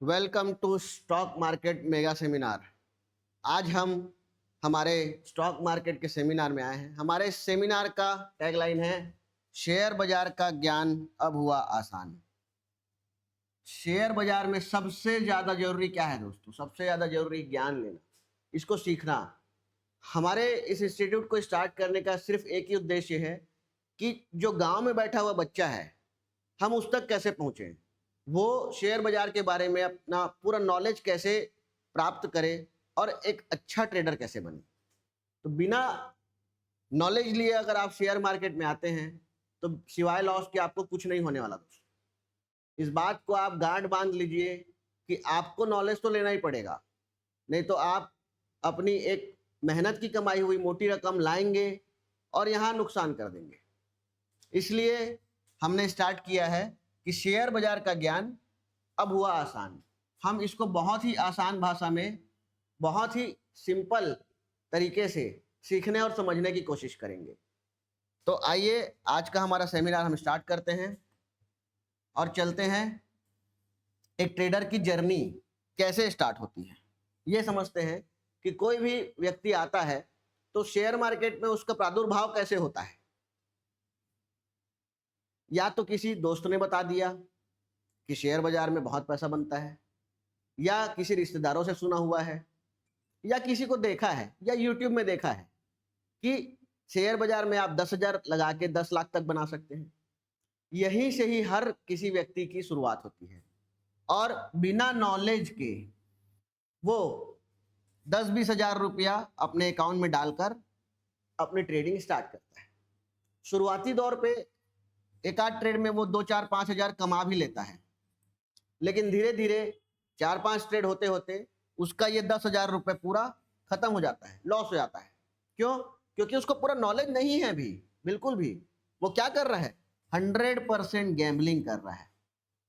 Welcome to stock market mega seminar. आज हम हमारे स्टॉक मार्केट के सेमिनार में आए हैं। हमारे सेमिनार का टैगलाइन है शेयर बाजार का ज्ञान अब हुआ आसान। शेयर बाजार में सबसे ज़्यादा जरूरी क्या है दोस्तों? सबसे ज़्यादा जरूरी ज्ञान लेना, इसको सीखना। हमारे इस इंस्टीट्यूट को स्टार्ट करने का सिर्फ एक ही उद्देश्य है कि जो गांव में बैठा हुआ बच्चा है हम उस तक कैसे पहुंचे, वो शेयर बाजार के बारे में अपना पूरा नॉलेज कैसे प्राप्त करे और एक अच्छा ट्रेडर कैसे बने। तो बिना नॉलेज लिए अगर आप शेयर मार्केट में आते हैं तो सिवाय लॉस के आपको कुछ नहीं होने वाला दोस्तों। इस बात को आप गांठ बांध लीजिए कि आपको नॉलेज तो लेना ही पड़ेगा, नहीं तो आप अपनी एक मेहनत की कमाई हुई मोटी रकम लाएंगे और यहाँ नुकसान कर देंगे। इसलिए हमने स्टार्ट किया है कि शेयर बाजार का ज्ञान अब हुआ आसान। हम इसको बहुत ही आसान भाषा में, बहुत ही सिंपल तरीके से सीखने और समझने की कोशिश करेंगे। तो आइए आज का हमारा सेमिनार हम स्टार्ट करते हैं और चलते हैं एक ट्रेडर की जर्नी कैसे स्टार्ट होती है। ये समझते हैं कि कोई भी व्यक्ति आता है तो शेयर मार्केट में उसका प्रादुर्भाव कैसे होता है। या तो किसी दोस्त ने बता दिया कि शेयर बाजार में बहुत पैसा बनता है, या किसी रिश्तेदारों से सुना हुआ है, या किसी को देखा है, या यूट्यूब में देखा है कि शेयर बाजार में आप 10,000 लगा के 10 लाख तक बना सकते हैं। यहीं से ही हर किसी व्यक्ति की शुरुआत होती है और बिना नॉलेज के वो 10-20 हजार रुपया अपने अकाउंट में डालकर अपनी ट्रेडिंग स्टार्ट करता है। शुरुआती दौर पे एक आध ट्रेड में वो 2-4-5 हजार कमा भी लेता है, लेकिन धीरे धीरे 4-5 ट्रेड होते होते उसका ये 10,000 रुपये पूरा खत्म हो जाता है, लॉस हो जाता है। क्यों? क्योंकि उसको पूरा नॉलेज नहीं है भी, बिल्कुल भी। वो क्या कर रहा है? 100% गैम्बलिंग कर रहा है,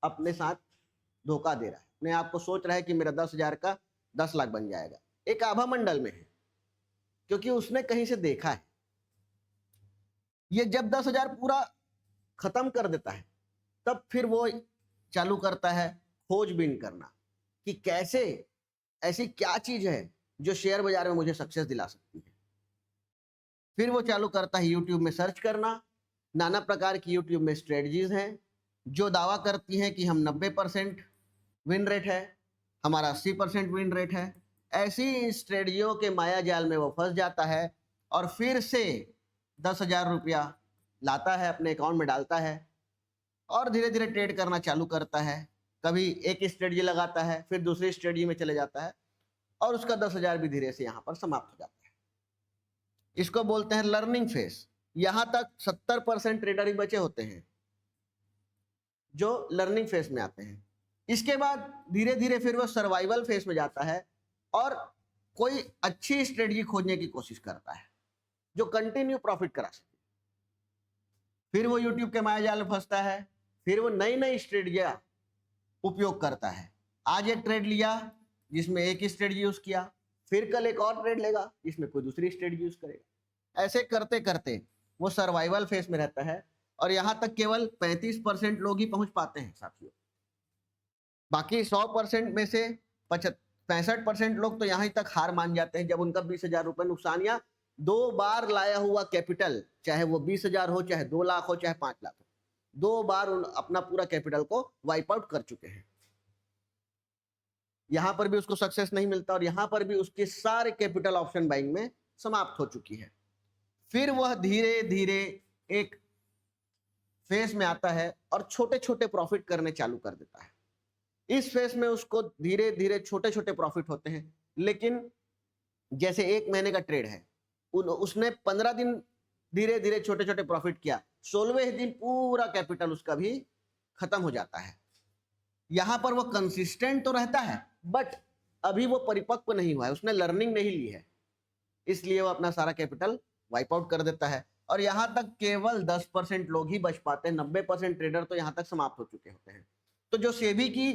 अपने साथ धोखा दे रहा है। अपने आप को सोच रहा है कि मेरा 10,000 का 10 लाख बन जाएगा। एक आभा मंडल में है, क्योंकि उसने कहीं से देखा है। ये जब 10,000 पूरा खत्म कर देता है तब फिर वो चालू करता है खोजबीन करना कि कैसे, ऐसी क्या चीज है जो शेयर बाजार में मुझे सक्सेस दिला सकती है। फिर वो चालू करता है यूट्यूब में सर्च करना। नाना प्रकार की यूट्यूब में स्ट्रेटजीज हैं जो दावा करती हैं कि हम 90% विन रेट है, हमारा 80% विन रेट है। ऐसी स्ट्रेटजियों के माया जाल में वो फंस जाता है और फिर से 10,000 रुपया लाता है, अपने अकाउंट में डालता है और धीरे धीरे ट्रेड करना चालू करता है। कभी एक स्ट्रेटजी लगाता है, फिर दूसरी स्ट्रेटजी में चले जाता है और उसका 10,000 भी धीरे से यहाँ पर समाप्त हो जाता है। इसको बोलते हैं लर्निंग फेज। यहाँ तक 70% ट्रेडर ही बचे होते हैं जो लर्निंग फेज में आते हैं। इसके बाद धीरे धीरे फिर वो सर्वाइवल फेज में जाता है और कोई अच्छी स्ट्रेटजी खोजने की कोशिश करता है जो कंटिन्यू प्रॉफिट करा सके। फिर वो यूट्यूब के मायाजाल में फंसता है, फिर वो नई नई स्ट्रेटजियां उपयोग करता है। आज एक ट्रेड लिया जिसमें एक ही स्ट्रेटजी यूज किया, फिर कल एक और ट्रेड लेगा जिसमें कोई दूसरी स्ट्रेटजी यूज करेगा। ऐसे करते करते वो सर्वाइवल फेज में रहता है और यहाँ तक केवल 35% लोग ही पहुंच पाते हैं साथियों। बाकी 100% में से 65% लोग तो यहाँ तक हार मान जाते हैं जब उनका 20,000 रुपये नुकसान या 2 बार लाया हुआ कैपिटल, चाहे वो 20,000 हो, चाहे 2 लाख हो, चाहे 5 लाख हो, 2 बार अपना पूरा कैपिटल को वाइप आउट कर चुके हैं। यहां पर भी उसको सक्सेस नहीं मिलता और यहां पर भी उसके सारे कैपिटल ऑप्शन बाइंग में समाप्त हो चुकी है। फिर वह धीरे धीरे एक फेज में आता है और छोटे छोटे प्रॉफिट करने चालू कर देता है। इस फेज में उसको धीरे धीरे छोटे छोटे प्रॉफिट होते हैं, लेकिन जैसे 1 महीने का ट्रेड है, उसने 15 दिन धीरे धीरे छोटे छोटे प्रॉफिट किया, 16वें दिन पूरा कैपिटल उसका भी खत्म हो जाता है। यहां पर वो कंसिस्टेंट तो रहता है बट अभी वो परिपक्व नहीं हुआ है, उसने लर्निंग नहीं ली है, इसलिए वो अपना सारा कैपिटल वाइप आउट कर देता है। और यहां तक केवल 10% लोग ही बच पाते हैं, 90% ट्रेडर तो यहां तक समाप्त हो चुके होते हैं। तो जो सेबी की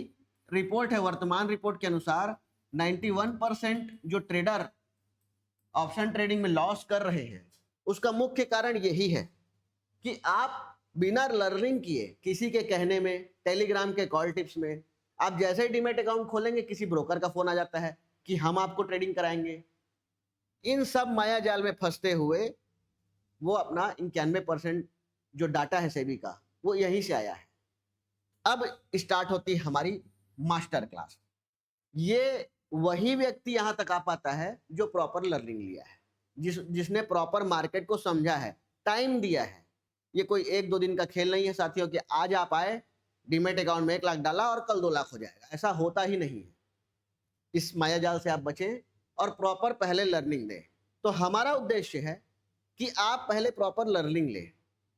रिपोर्ट है, वर्तमान रिपोर्ट के अनुसार 91% जो ट्रेडर ऑप्शन ट्रेडिंग में लॉस कर रहे हैं, उसका मुख्य कारण यही है कि आप बिना लर्निंग किए, किसी के कहने में, टेलीग्राम के कॉल टिप्स में आप जैसे ही डीमैट अकाउंट खोलेंगे किसी ब्रोकर का फोन आ जाता है कि हम आपको ट्रेडिंग कराएंगे। इन सब माया जाल में फंसते हुए वो अपना 91% जो डाटा है सेबी का वो यहीं से आया है। अब स्टार्ट होती है हमारी मास्टर क्लास। ये वही व्यक्ति यहां तक आ पाता है जो प्रॉपर लर्निंग लिया है, जिसने प्रॉपर मार्केट को समझा है, टाइम दिया है। ये कोई 1-2 दिन का खेल नहीं है साथियों कि आज आप आए, डीमैट अकाउंट में 1 लाख डाला और कल 2 लाख हो जाएगा। ऐसा होता ही नहीं है। इस माया जाल से आप बचें और प्रॉपर पहले लर्निंग लें। तो हमारा उद्देश्य है कि आप पहले प्रॉपर लर्निंग लें,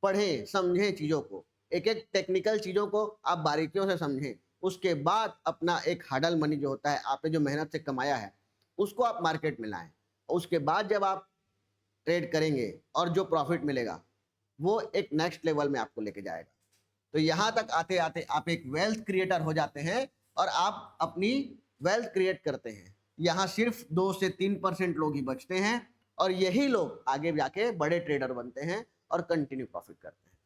पढ़ें, समझें चीज़ों को, एक-एक टेक्निकल चीज़ों को आप बारीकियों से समझें। उसके बाद अपना एक हार्डल मनी जो होता है, आपने जो मेहनत से कमाया है, उसको आप मार्केट में लाएँ। उसके बाद जब आप ट्रेड करेंगे और जो प्रॉफिट मिलेगा, वो एक नेक्स्ट लेवल में आपको लेके जाएगा। तो यहाँ तक आते-आते आप एक वेल्थ क्रिएटर हो जाते हैं और आप अपनी वेल्थ क्रिएट करते हैं। यहाँ सिर्फ 2 से 3% लोग ही बचते हैं और यही लोग आगे जाके बड़े ट्रेडर बनते हैं और कंटिन्यू प्रॉफिट करते हैं।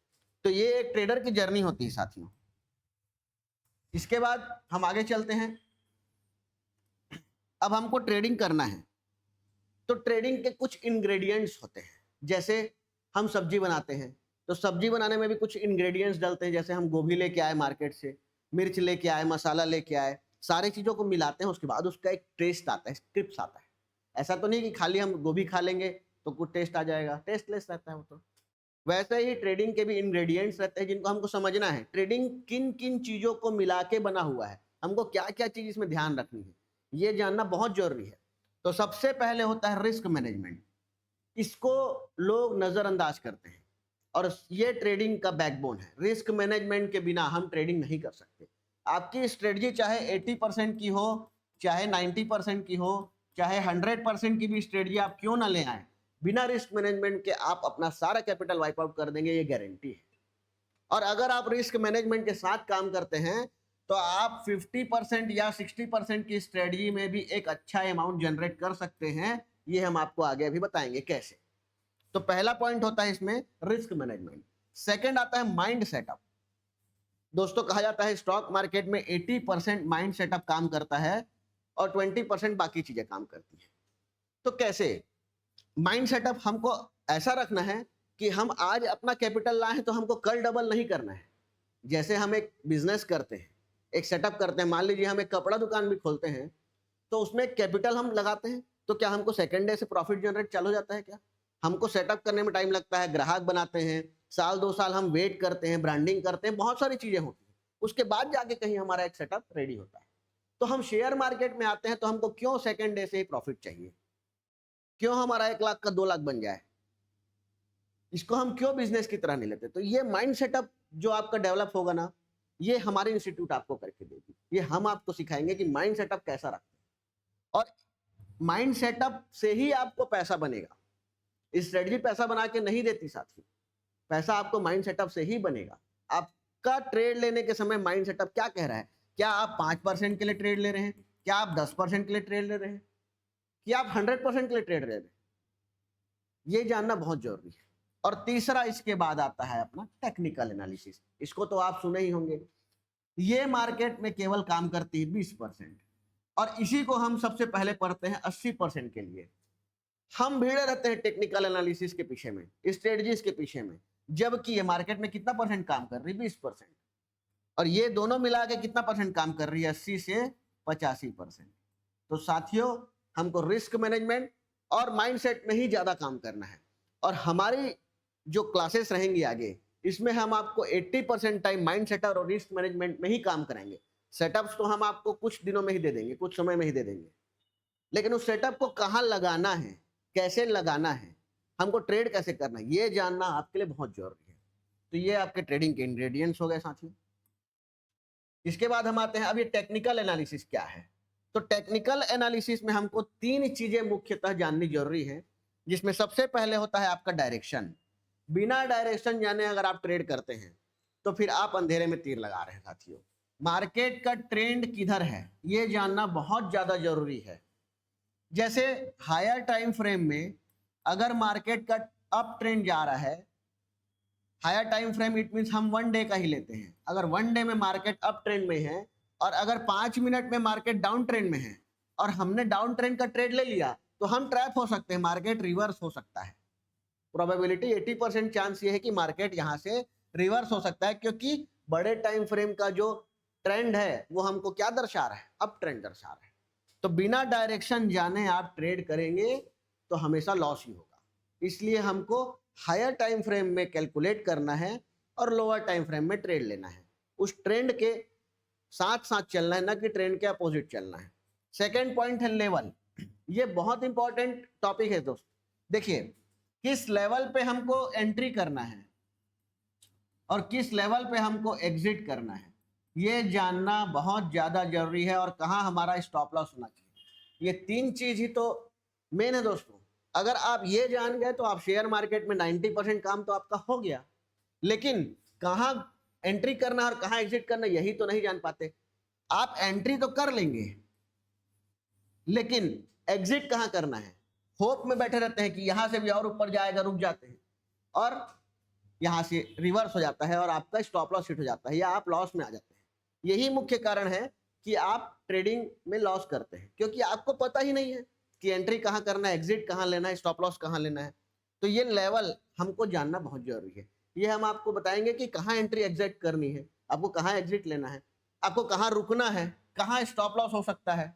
तो ये एक ट्रेडर की जर्नी होती है साथियों। इसके बाद हम आगे चलते हैं। अब हमको ट्रेडिंग करना है, तो ट्रेडिंग के कुछ इंग्रेडिएंट्स होते हैं। जैसे हम सब्जी बनाते हैं, तो सब्जी बनाने में भी कुछ इंग्रेडिएंट्स डलते हैं। जैसे हम गोभी लेके आए मार्केट से, मिर्च लेके आए, मसाला लेके आए, सारी चीज़ों को मिलाते हैं। उसके बाद उसका एक टेस्ट आता है, स्क्रिप्स आता है। ऐसा तो नहीं कि खाली हम गोभी खा लेंगे तो कुछ टेस्ट आ जाएगा, टेस्टलेस रहता है वो तो। वैसे ही ट्रेडिंग के भी इंग्रेडिएंट्स रहते हैं जिनको हमको समझना है। ट्रेडिंग किन किन चीज़ों को मिला के बना हुआ है, हमको क्या क्या चीज़ इसमें ध्यान रखनी है, ये जानना बहुत जरूरी है। तो सबसे पहले होता है रिस्क मैनेजमेंट। इसको लोग नज़रअंदाज करते हैं और ये ट्रेडिंग का बैकबोन है। रिस्क मैनेजमेंट के बिना हम ट्रेडिंग नहीं कर सकते। आपकी स्ट्रेटजी चाहे 80% की हो, चाहे 90% की हो, चाहे 100% की भी स्ट्रेटजी आप क्यों ना ले आए, बिना रिस्क मैनेजमेंट के आप अपना सारा कैपिटल वाइप आउट कर देंगे, ये गारंटी है। और अगर आप रिस्क मैनेजमेंट के साथ काम करते हैं तो आप 50% या 60% की स्ट्रेटजी में भी एक अच्छा अमाउंट जनरेट कर सकते हैं। ये हम आपको आगे अभी बताएंगे कैसे। तो पहला पॉइंट होता है इसमें रिस्क मैनेजमेंट। सेकंड आता है माइंड सेटअप। दोस्तों कहा जाता है स्टॉक मार्केट में 80% माइंड सेटअप काम करता है और 20% बाकी चीजें काम करती हैं। तो कैसे? माइंड सेटअप हमको ऐसा रखना है कि हम आज अपना कैपिटल लाए हैं तो हमको कल डबल नहीं करना है। जैसे हम एक बिजनेस करते हैं, एक सेटअप करते हैं, मान लीजिए हम एक कपड़ा दुकान भी खोलते हैं, तो उसमें कैपिटल हम लगाते हैं, तो क्या हमको सेकंड डे से प्रॉफिट जनरेट चालू हो जाता है क्या? हमको सेटअप करने में टाइम लगता है, ग्राहक बनाते हैं, साल 2 साल हम वेट करते हैं, ब्रांडिंग करते हैं, बहुत सारी चीजें होती हैं। उसके बाद जाके कहीं हमारा एक सेटअप रेडी होता है। तो हम शेयर मार्केट में आते हैं तो हमको क्यों सेकंड डे से ही प्रॉफिट चाहिए? क्यों हमारा 1 लाख का 2 लाख बन जाए? इसको हम क्यों बिजनेस की तरह नहीं लेते? तो ये माइंड सेटअप जो आपका डेवलप होगा ना, ये हमारे इंस्टीट्यूट आपको करके देगी। ये हम आपको सिखाएंगे कि माइंड सेटअप कैसा रखते हैं और माइंड सेटअप से ही आपको पैसा बनेगा। स्ट्रेटजी पैसा बना के नहीं देती साथी, पैसा आपको माइंड सेटअप से ही बनेगा। आपका ट्रेड लेने के समय माइंड सेटअप क्या कह रहा है? क्या आप 5% के लिए ट्रेड ले रहे हैं? क्या आप 10% के लिए ट्रेड ले रहे हैं? क्या आप 100% के लिए ट्रेड ले रहे हैं? ये जानना बहुत जरूरी है। और तीसरा इसके बाद आता है अपना टेक्निकल एनालिसिस। इसको तो आप सुने ही होंगे। ये मार्केट में केवल काम करती है 20% और इसी को हम सबसे पहले पढ़ते हैं 80% के लिए। हम भिड़े रहते हैं टेक्निकल एनालिसिस के पीछे में, स्ट्रेटजीज के पीछे में, जबकि ये मार्केट में कितना परसेंट काम कर रही है? 20%। और ये दोनों मिला के कितना परसेंट काम कर रही है? 80 से 85%। तो साथियों हमको रिस्क मैनेजमेंट और माइंडसेट में ही ज्यादा काम करना है। और हमारी जो क्लासेस रहेंगी आगे, इसमें हम आपको 80% टाइम माइंड सेटअप और रिस्क मैनेजमेंट में ही काम कराएंगे। सेटअप्स तो हम आपको कुछ दिनों में ही दे देंगे, कुछ समय में ही दे देंगे, लेकिन उस सेटअप को कहाँ लगाना है, कैसे लगाना है, हमको ट्रेड कैसे करना है, ये जानना आपके लिए बहुत जरूरी है। तो ये आपके ट्रेडिंग के इंग्रेडिएंट्स हो गए साथियों। इसके बाद हम आते हैं अब ये टेक्निकल एनालिसिस क्या है। तो टेक्निकल एनालिसिस में हमको 3 चीजें मुख्यतः जाननी जरूरी है, जिसमें सबसे पहले होता है आपका डायरेक्शन। बिना डायरेक्शन जाने अगर आप ट्रेड करते हैं तो फिर आप अंधेरे में तीर लगा रहे हैं साथियों। मार्केट का ट्रेंड किधर है ये जानना बहुत ज्यादा जरूरी है। जैसे हायर टाइम फ्रेम में अगर मार्केट का अप ट्रेंड जा रहा है, higher time frame it means हम 1 डे का ही लेते हैं, अगर 1 डे में मार्केट अप ट्रेंड में है और अगर 5 मिनट में मार्केट डाउन ट्रेंड में है और हमने डाउन ट्रेंड का ट्रेड ले लिया तो हम ट्रैप हो सकते हैं, मार्केट रिवर्स हो सकता है। प्रोबेबिलिटी 80% चांस ये है कि मार्केट यहां से रिवर्स हो सकता है, क्योंकि बड़े टाइम फ्रेम का जो ट्रेंड है वो हमको क्या दर्शा रहा है, अप ट्रेंड दर्शा रहा है। तो बिना डायरेक्शन जाने आप ट्रेड करेंगे तो हमेशा लॉस ही होगा। इसलिए हमको हायर टाइम फ्रेम में कैलकुलेट करना है और लोअर टाइम फ्रेम में ट्रेड लेना है। उस ट्रेंड के साथ साथ चलना है, ना कि ट्रेंड के अपोजिट चलना है। सेकेंड पॉइंट है लेवल। ये बहुत इंपॉर्टेंट टॉपिक है दोस्त। देखिए, किस लेवल पे हमको एंट्री करना है और किस लेवल पे हमको एग्जिट करना है, ये जानना बहुत ज्यादा जरूरी है। और कहाँ हमारा स्टॉप लॉस होना चाहिए, ये 3 चीज ही तो मेन है दोस्तों। अगर आप ये जान गए तो आप शेयर मार्केट में 90% काम तो आपका हो गया। लेकिन कहाँ एंट्री करना और कहाँ एग्जिट करना, यही तो नहीं जान पाते। आप एंट्री तो कर लेंगे, लेकिन एग्जिट कहाँ करना है, होप में बैठे रहते हैं कि यहां से भी और ऊपर जाएगा, रुक जाते हैं और यहां से रिवर्स हो जाता है और आपका स्टॉप लॉस हिट हो जाता है या आप लॉस में आ जाते हैं। यही मुख्य कारण है कि आप ट्रेडिंग में लॉस करते हैं, क्योंकि आपको पता ही नहीं है कि एंट्री कहाँ करना है, एग्जिट कहाँ लेना है, स्टॉप लॉस कहाँ लेना है। तो ये लेवल हमको जानना बहुत जरूरी है। ये हम आपको बताएंगे कि कहाँ एंट्री एग्जिट करनी है, आपको कहाँ एग्जिट लेना है, आपको कहाँ रुकना है, कहाँ स्टॉप लॉस हो सकता है।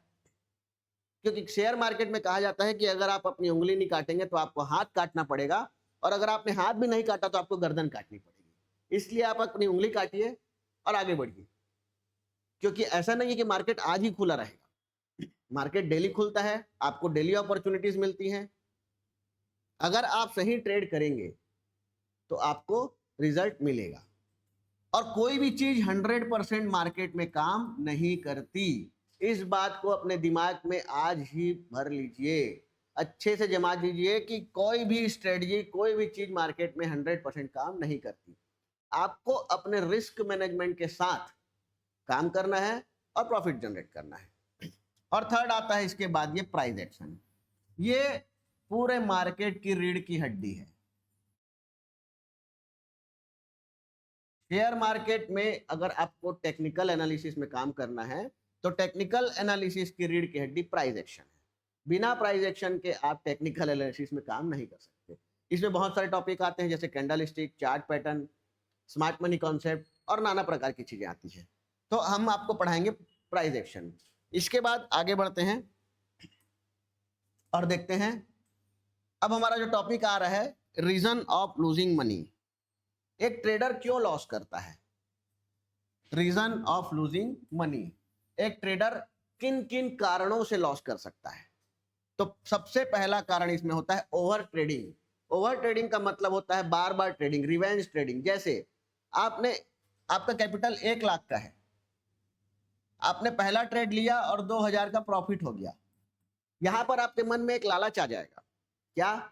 क्योंकि शेयर मार्केट में कहा जाता है कि अगर आप अपनी उंगली नहीं काटेंगे तो आपको हाथ काटना पड़ेगा, और अगर आपने हाथ भी नहीं काटा तो आपको गर्दन काटनी पड़ेगी। इसलिए आप अपनी उंगली काटिए और आगे बढ़िए, क्योंकि ऐसा नहीं है कि मार्केट आज ही खुला रहेगा। मार्केट डेली खुलता है, आपको डेली अपॉर्चुनिटीज मिलती हैं। अगर आप सही ट्रेड करेंगे तो आपको रिजल्ट मिलेगा। और कोई भी चीज 100% मार्केट में काम नहीं करती, इस बात को अपने दिमाग में आज ही भर लीजिए, अच्छे से जमा दीजिए कि कोई भी स्ट्रेटजी, कोई भी चीज मार्केट में 100% काम नहीं करती। आपको अपने रिस्क मैनेजमेंट के साथ काम करना है और प्रॉफिट जनरेट करना है। और थर्ड आता है इसके बाद ये प्राइस एक्शन। ये पूरे मार्केट की रीढ़ की हड्डी है। शेयर मार्केट में अगर आपको टेक्निकल एनालिसिस में काम करना है तो टेक्निकल एनालिसिस की रीढ़ की हड्डी प्राइस एक्शन है। बिना प्राइस एक्शन के आप टेक्निकल एनालिसिस में काम नहीं कर सकते। इसमें बहुत सारे टॉपिक आते हैं, जैसे candle stick, chart pattern, smart money concept और नाना प्रकार की चीजें आती हैं। तो हम आपको पढ़ाएंगे प्राइस एक्शन। इसके बाद आगे बढ़ते हैं और देखते हैं अब हमारा जो टॉपिक आ रहा है, रीजन ऑफ लूजिंग मनी। एक ट्रेडर क्यों लॉस करता है, रीजन ऑफ लूजिंग मनी। एक ट्रेडर किन किन कारणों से लॉस कर सकता है। तो सबसे पहला कारण इसमें होता है ओवर ट्रेडिंग। ओवर ट्रेडिंग का मतलब होता है बार बार ट्रेडिंग, रिवेंज ट्रेडिंग। जैसे आपका कैपिटल 1 लाख का है, आपने पहला ट्रेड लिया और 2000 का प्रॉफिट हो गया। यहां पर आपके मन में एक लालच आ जाएगा, क्या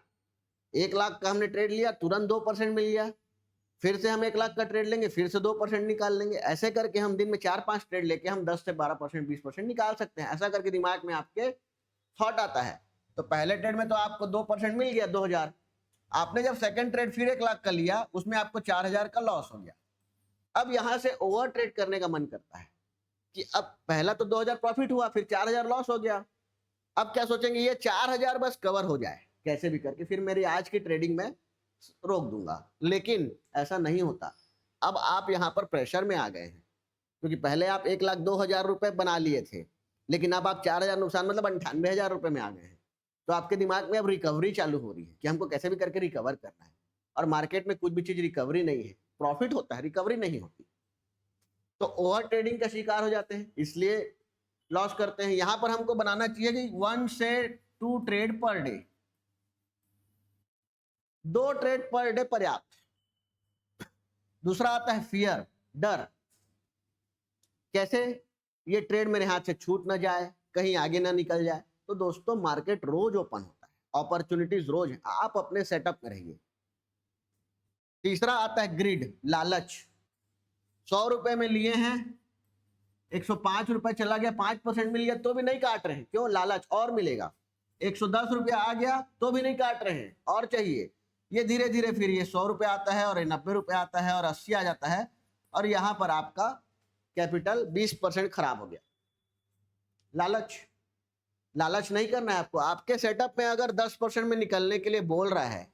1 लाख का हमने ट्रेड लिया, तुरंत 2% मिल गया, फिर से हम 1 लाख का ट्रेड लेंगे, फिर से 2% निकाल लेंगे। ऐसे करके हम दिन में 4-5 ट्रेड लेके हम 10 से 12%, 20% निकाल सकते हैं। ऐसा करके दिमाग में आपके थॉट आता है। तो पहले ट्रेड में तो आपको 2% मिल गया, 2000। आपने जब सेकंड ट्रेड फिर 1 लाख का लिया, उसमें आपको 4000 का लॉस हो गया। अब यहां से ओवर ट्रेड करने का मन करता है कि अब पहला तो 2000 प्रॉफिट हुआ, फिर 4000 लॉस हो गया। अब क्या सोचेंगे, ये 4000 बस कवर हो जाए कैसे भी करके, फिर मेरी आज की ट्रेडिंग में रोक दूंगा। लेकिन ऐसा नहीं होता। अब आप यहां पर प्रेशर में आ गए हैं, क्योंकि पहले आप 1,02,000 रुपए बना लिए थे, लेकिन अब आप 4000 नुकसान मतलब 98,000 रुपए में आ गए हैं। तो आपके दिमाग में अब रिकवरी चालू हो रही है कि हमको कैसे भी करके रिकवर करना है। और मार्केट में कुछ भी चीज रिकवरी नहीं है, प्रॉफिट होता है, रिकवरी नहीं होती। तो ओवर ट्रेडिंग का शिकार हो जाते हैं, इसलिए लॉस करते हैं। यहां पर हमको बनाना चाहिए कि 1 से 2 trade per day, 2 trade per day पर्याप्त। दूसरा आता है फियर, डर। कैसे, ये ट्रेड मेरे हाथ से छूट ना जाए, कहीं आगे ना निकल जाए। तो दोस्तों मार्केट रोज ओपन होता है, अपॉर्चुनिटीज रोज है, आप अपने सेटअप में रहिए। तीसरा आता है ग्रिड, लालच। 100 रुपए में लिए हैं, 105 रुपए चला गया, 5% मिल गया तो भी नहीं काट रहे हैं, क्यों, लालच, और मिलेगा। 110 रुपया आ गया तो भी नहीं काट रहे हैं, और चाहिए। ये धीरे धीरे फिर ये 100 रुपये आता है और 90 रुपये आता है और 80 आ जाता है, और यहाँ पर आपका कैपिटल 20% खराब हो गया। लालच, लालच नहीं करना है आपको। आपके सेटअप में अगर 10% में निकलने के लिए बोल रहा है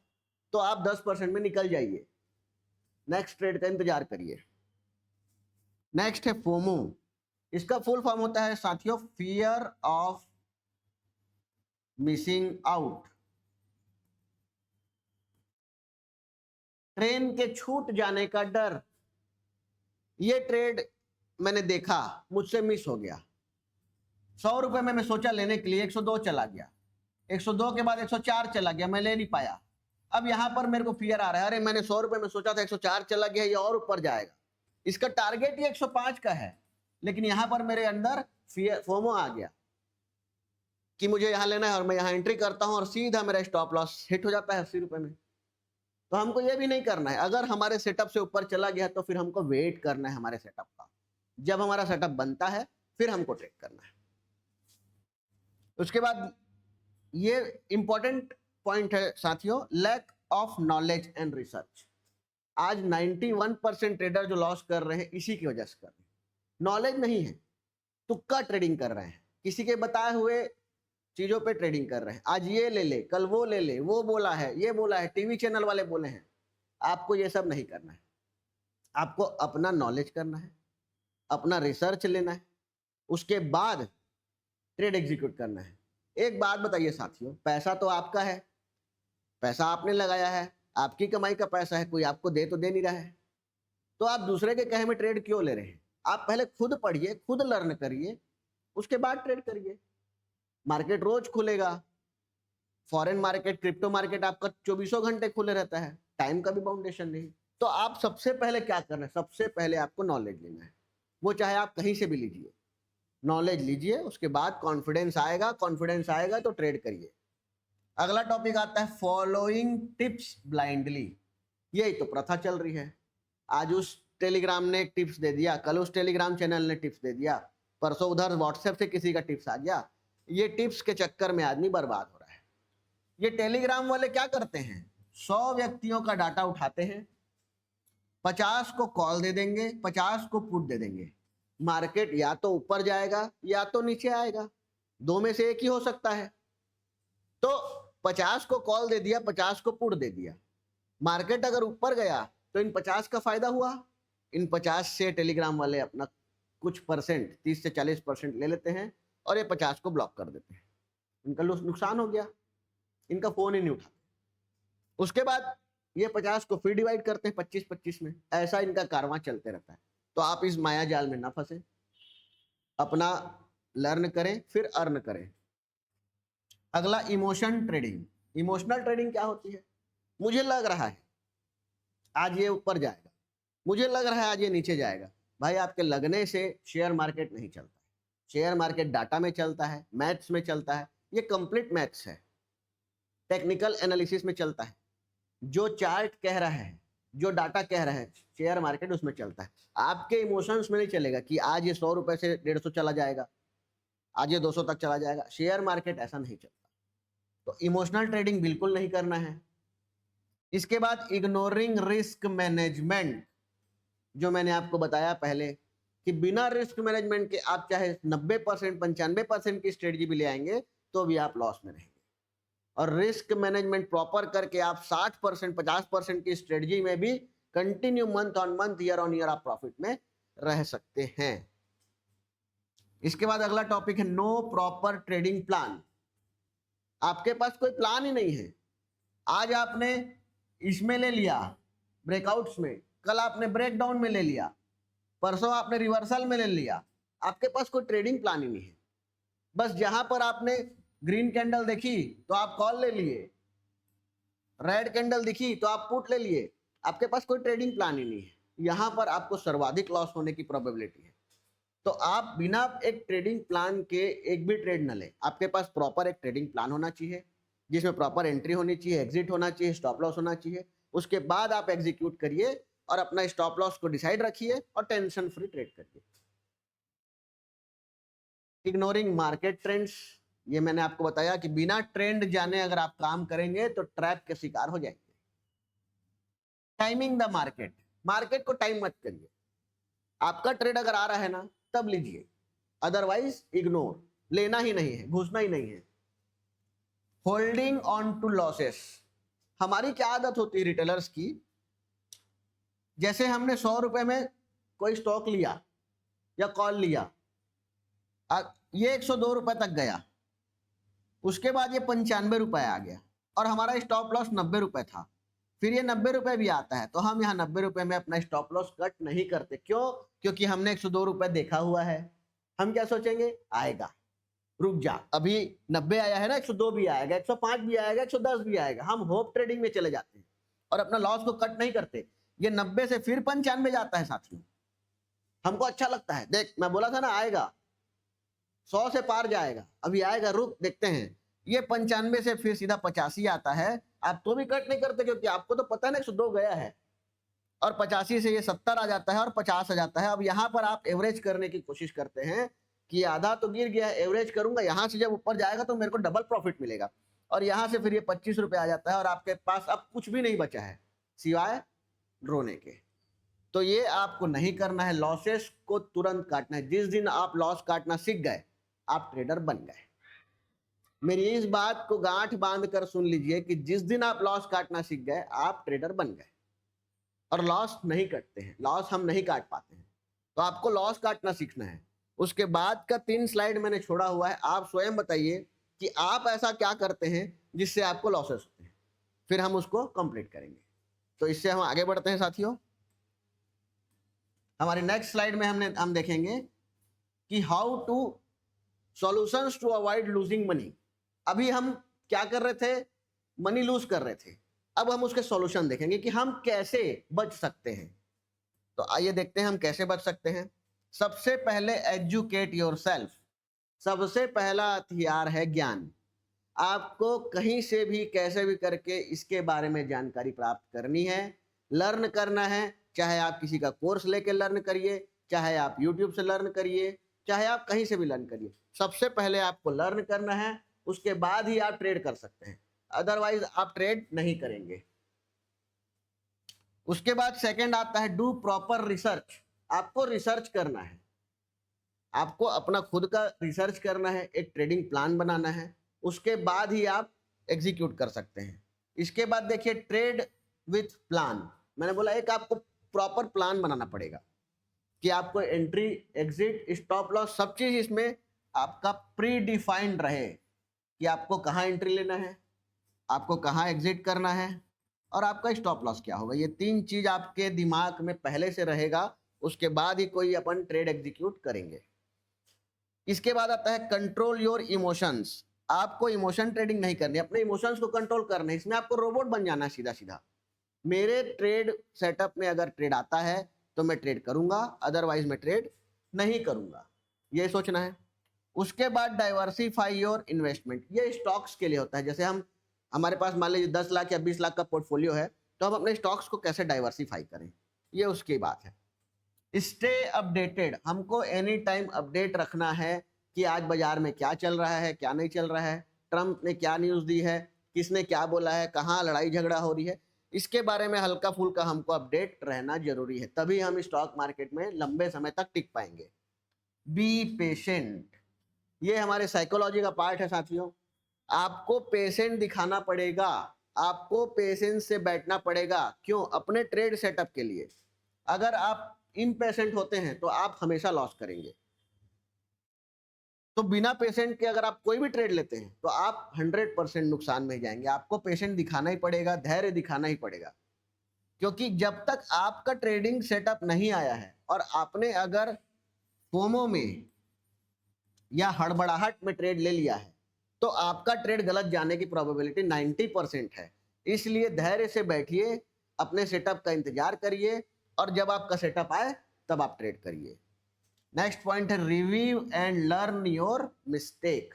तो आप 10% में निकल जाइए, नेक्स्ट ट्रेड का इंतजार करिए। नेक्स्ट है फोमो। इसका फुल फॉर्म होता है साथियों fear of missing out. Train के छूट जाने का डर। ये ट्रेड मैंने देखा, मुझसे मिस हो गया। 100 रुपए में मैं सोचा लेने के लिए, 102 चला गया, 102 के बाद 104 चला गया, मैं ले नहीं पाया। अब यहां पर मेरे को फियर आ रहा है, अरे मैंने 100 रुपए में सोचा था 104 चला गया, ये और ऊपर जाएगा। इसका टारगेट ही 105 का है, लेकिन यहां पर मेरे अंदर फोमो आ गया कि मुझे यहां लेना है और मैं यहां एंट्री करता हूं और सीधा मेरा स्टॉप लॉस हिट हो जाता है 80 रुपए में। तो हमको ये भी नहीं करना है। अगर हमारे सेटअप से ऊपर चला गया तो फिर हमको वेट करना है हमारे सेटअप का। जब हमारा सेटअप बनता है फिर हमको ट्रेड करना है। उसके बाद ये इंपॉर्टेंट पॉइंट है साथियों, lack of knowledge and research. आज 91% ट्रेडर जो लॉस कर रहे हैं इसी की वजह से कर रहे हैं। नॉलेज नहीं है, तुक्का ट्रेडिंग कर रहे हैं, किसी के बताए हुए चीजों पे ट्रेडिंग कर रहे हैं। आज ये ले ले, कल वो ले ले, वो बोला है, ये बोला है, टीवी चैनल वाले बोले हैं। आपको ये सब नहीं करना है। आपको अपना नॉलेज करना है, अपना रिसर्च लेना है, उसके बाद ट्रेड एग्जीक्यूट करना है। एक बात बताइए साथियों, पैसा तो आपका है, पैसा आपने लगाया है, आपकी कमाई का पैसा है, कोई आपको दे तो दे नहीं रहा है। तो आप दूसरे के कहे में ट्रेड क्यों ले रहे हैं? आप पहले खुद पढ़िए, खुद लर्न करिए, उसके बाद ट्रेड करिए। मार्केट रोज खुलेगा, फॉरेन मार्केट, क्रिप्टो मार्केट आपका 24 घंटे खुले रहता है, टाइम का भी बाउंडेशन नहीं। तो आप सबसे पहले क्या करना है? सबसे पहले आपको नॉलेज लेना है, वो चाहे आप कहीं से भी लीजिए। नॉलेज लीजिए, उसके बाद कॉन्फिडेंस आएगा, कॉन्फिडेंस आएगा तो ट्रेड करिए। अगला टॉपिक आता है फॉलोइंग टिप्स ब्लाइंडली। यही तो प्रथा चल रही है। आज उस टेलीग्राम ने एक टिप्स दे दिया, कल उस टेलीग्राम चैनल ने टिप्स दे दिया, परसों उधर व्हाट्सएप से किसी का टिप्स आ गया। ये टिप्स के चक्कर में आदमी बर्बाद हो रहा है। ये टेलीग्राम वाले क्या करते हैं? 100 व्यक्तियों का डाटा उठाते हैं, 50 को कॉल दे देंगे, 50 को पुट दे देंगे। मार्केट या तो ऊपर जाएगा या तो नीचे आएगा, दो में से एक ही हो सकता है। तो 50 को कॉल दे दिया, 50 को पुट दे दिया। मार्केट अगर ऊपर गया तो इन 50 का फायदा हुआ, इन 50 से टेलीग्राम वाले अपना कुछ परसेंट 30 से 40% ले लेते हैं और ये 50 को ब्लॉक कर देते हैं। इनका नुकसान हो गया, इनका फोन ही नहीं उठाते। उसके बाद ये 50 को फिर डिवाइड करते हैं 25-25 में। ऐसा इनका कारवां चलते रहता है। तो आप इस माया जाल में ना फंसे, अपना लर्न करें फिर अर्न करें। अगला इमोशन ट्रेडिंग। इमोशनल ट्रेडिंग क्या होती है? मुझे लग रहा है आज ये ऊपर जाएगा, मुझे लग रहा है आज ये नीचे जाएगा। भाई आपके लगने से शेयर मार्केट नहीं चलता है। शेयर मार्केट डाटा में चलता है, मैथ्स में चलता है, ये कंप्लीट मैथ्स है, टेक्निकल एनालिसिस में चलता है। जो चार्ट कह रहा है, जो डाटा कह रहा है, शेयर मार्केट उसमें चलता है। आपके इमोशंस में नहीं चलेगा कि आज ये 100 रुपए से 150 चला जाएगा, आज ये 200 तक चला जाएगा। शेयर मार्केट ऐसा नहीं चलता। तो इमोशनल ट्रेडिंग बिल्कुल नहीं करना है। इसके बाद इग्नोरिंग रिस्क मैनेजमेंट, जो मैंने आपको बताया पहले कि बिना रिस्क मैनेजमेंट के आप चाहे 90% 95% की स्ट्रेटजी भी ले आएंगे तो भी आप लॉस में रहेंगे। और रिस्क मैनेजमेंट प्रॉपर करके आप 60% 50% की स्ट्रेटजी में भी continue month on month, year on year आप प्रॉफिट में रह सकते हैं। इसके बाद अगला टॉपिक है नो प्रॉपर ट्रेडिंग प्लान। आपके पास कोई प्लान ही नहीं है। आज आपने इसमें ले लिया ब्रेकआउट्स में, कल आपने ब्रेकडाउन में ले लिया, परसों आपने रिवर्सल में ले लिया। आपके पास कोई ट्रेडिंग प्लान ही नहीं है। बस जहां पर आपने ग्रीन कैंडल देखी तो आप कॉल ले लिए, रेड कैंडल दिखी तो आप पुट ले लिए। आपके पास कोई ट्रेडिंग प्लान ही नहीं है। यहां पर आपको सर्वाधिक लॉस होने की प्रोबेबिलिटी है। तो आप बिना एक ट्रेडिंग प्लान के एक भी ट्रेड न लें। आपके पास प्रॉपर एक ट्रेडिंग प्लान होना चाहिए, जिसमें प्रॉपर एंट्री होनी चाहिए, एग्जिट होना चाहिए, स्टॉप लॉस होना चाहिए। उसके बाद आप एग्जीक्यूट करिए और अपना स्टॉप लॉस को डिसाइड रखिए और टेंशन फ्री ट्रेड करिए। इग्नोरिंग मार्केट ट्रेंड्स, ये मैंने आपको बताया कि बिना ट्रेंड जाने अगर आप काम करेंगे तो ट्रैप के शिकार हो जाएंगे। टाइमिंग द मार्केट, मार्केट को टाइम मत करिए। आपका ट्रेड अगर आ रहा है ना तब लीजिए, अदरवाइज इग्नोर, लेना ही नहीं है, घुसना ही नहीं है। होल्डिंग ऑन टू लॉसेस, हमारी क्या आदत होती है रिटेलर्स की, जैसे हमने 100 रुपए में कोई स्टॉक लिया या कॉल लिया, ये 102 रुपए तक गया, उसके बाद ये 95 रुपए आ गया और हमारा स्टॉप लॉस 90 रुपए था, फिर ये 90 रुपए भी आता है, तो हम यहाँ 90 रुपए में अपना स्टॉप लॉस कट नहीं करते। क्यों? क्योंकि हमने 102 रुपए देखा हुआ है। हम क्या सोचेंगे, आएगा, रुक जा, अभी 90 आया है ना, 102 भी आएगा, 105 भी आएगा, 110 भी आएगा। हम होप ट्रेडिंग में चले जाते हैं और अपना लॉस को कट नहीं करते। ये 90 से फिर 95 जाता है साथियों, हमको अच्छा लगता है, देख मैं बोला था ना आएगा, 100 से पार जाएगा, अभी आएगा, रुक देखते हैं। ये 95 से फिर सीधा 85 आता है, आप तो भी कट नहीं करते क्योंकि आपको तो पता है ना 102 गया है, और 85 से ये 70 आ जाता है और 50 आ जाता है। अब यहाँ पर आप एवरेज करने की कोशिश करते हैं कि आधा तो गिर गया, एवरेज करूंगा, यहाँ से जब ऊपर जाएगा तो मेरे को डबल प्रॉफिट मिलेगा, और यहाँ से फिर ये 25 रुपए आ जाता है और आपके पास अब कुछ भी नहीं बचा है सिवाय रोने के। तो ये आपको नहीं करना है, लॉसेस को तुरंत काटना है। जिस दिन आप लॉस काटना सीख गए आप ट्रेडर बन गए। मेरी इस बात को गांठ बांध कर सुन लीजिए कि जिस दिन आप लॉस काटना सीख गए आप ट्रेडर बन गए। और लॉस नहीं कटते हैं, लॉस हम नहीं काट पाते हैं, तो आपको लॉस काटना सीखना है। उसके बाद का 3 स्लाइड मैंने छोड़ा हुआ है, आप स्वयं बताइए कि आप ऐसा क्या करते हैं जिससे आपको लॉसेस होते हैं, फिर हम उसको कंप्लीट करेंगे। तो इससे हम आगे बढ़ते हैं साथियों। हमारे नेक्स्ट स्लाइड में हम देखेंगे कि how to solutions to avoid losing money. अभी हम क्या कर रहे थे, मनी लूज कर रहे थे, अब हम उसके सॉल्यूशन देखेंगे कि हम कैसे बच सकते हैं। तो आइए देखते हैं हम कैसे बच सकते हैं। सबसे पहले एजुकेट योरसेल्फ, सबसे पहला हथियार है ज्ञान। आपको कहीं से भी कैसे भी करके इसके बारे में जानकारी प्राप्त करनी है, लर्न करना है। चाहे आप किसी का कोर्स लेके लर्न करिए, चाहे आप यूट्यूब से लर्न करिए, चाहे आप कहीं से भी लर्न करिए, सबसे पहले आपको लर्न करना है, उसके बाद ही आप ट्रेड कर सकते हैं, अदरवाइज आप ट्रेड नहीं करेंगे। उसके बाद सेकंड आता है डू प्रॉपर रिसर्च। आपको रिसर्च करना है, आपको अपना खुद का रिसर्च करना है, एक ट्रेडिंग प्लान बनाना है, उसके बाद ही आप एग्जीक्यूट कर सकते हैं। इसके बाद देखिए ट्रेड विथ प्लान, मैंने बोला एक आपको प्रॉपर प्लान बनाना पड़ेगा कि आपको एंट्री, एग्जिट, स्टॉप लॉस सब चीज इसमें आपका प्री डिफाइंड रहे कि आपको कहाँ एंट्री लेना है, आपको कहाँ एग्जिट करना है और आपका स्टॉप लॉस क्या होगा। ये 3 चीज आपके दिमाग में पहले से रहेगा, उसके बाद ही कोई अपन ट्रेड एग्जीक्यूट करेंगे। इसके बाद आता है कंट्रोल योर इमोशंस। आपको इमोशन ट्रेडिंग नहीं करनी, अपने इमोशंस को कंट्रोल करना है, इसमें आपको रोबोट बन जाना है सीधा सीधा। मेरे ट्रेड सेटअप में अगर ट्रेड आता है तो मैं ट्रेड करूंगा, अदरवाइज मैं ट्रेड नहीं करूंगा, ये सोचना है। उसके बाद डाइवर्सिफाई योर इन्वेस्टमेंट, ये स्टॉक्स के लिए होता है। जैसे हमारे पास मान लीजिए 10 लाख या 20 लाख का पोर्टफोलियो है, तो हम अपने स्टॉक्स को कैसे डाइवर्सिफाई करें, ये उसकी बात है। स्टे अपडेटेड, हमको एनी टाइम अपडेट रखना है कि आज बाजार में क्या चल रहा है, क्या नहीं चल रहा है, ट्रम्प ने क्या न्यूज़ दी है, किसने क्या बोला है, कहाँ लड़ाई झगड़ा हो रही है, इसके बारे में हल्का फुल्का हमको अपडेट रहना जरूरी है, तभी हम स्टॉक मार्केट में लंबे समय तक टिक पाएंगे। बी पेशेंट, ये हमारे साइकोलॉजी का पार्ट है साथियों। आपको पेशेंट दिखाना पड़ेगा, आपको पेशेंस से बैठना पड़ेगा। क्यों? अपने ट्रेड सेटअप के लिए। अगर आप इम्पेशेंट होते हैं तो आप हमेशा लॉस करेंगे। तो बिना पेशेंट के अगर आप कोई भी ट्रेड लेते हैं तो आप 100% नुकसान में जाएंगे। आपको पेशेंट दिखाना ही पड़ेगा, धैर्य दिखाना ही पड़ेगा, क्योंकि जब तक आपका ट्रेडिंग सेटअप नहीं आया है और आपने अगर फोमो में या हड़बड़ाहट में ट्रेड ले लिया है तो आपका ट्रेड गलत जाने की प्रोबेबिलिटी 90% है। इसलिए धैर्य से बैठिए, अपने सेटअप का इंतजार करिए और जब आपका सेटअप आए तब आप ट्रेड करिए। नेक्स्ट पॉइंट है review and learn your mistake.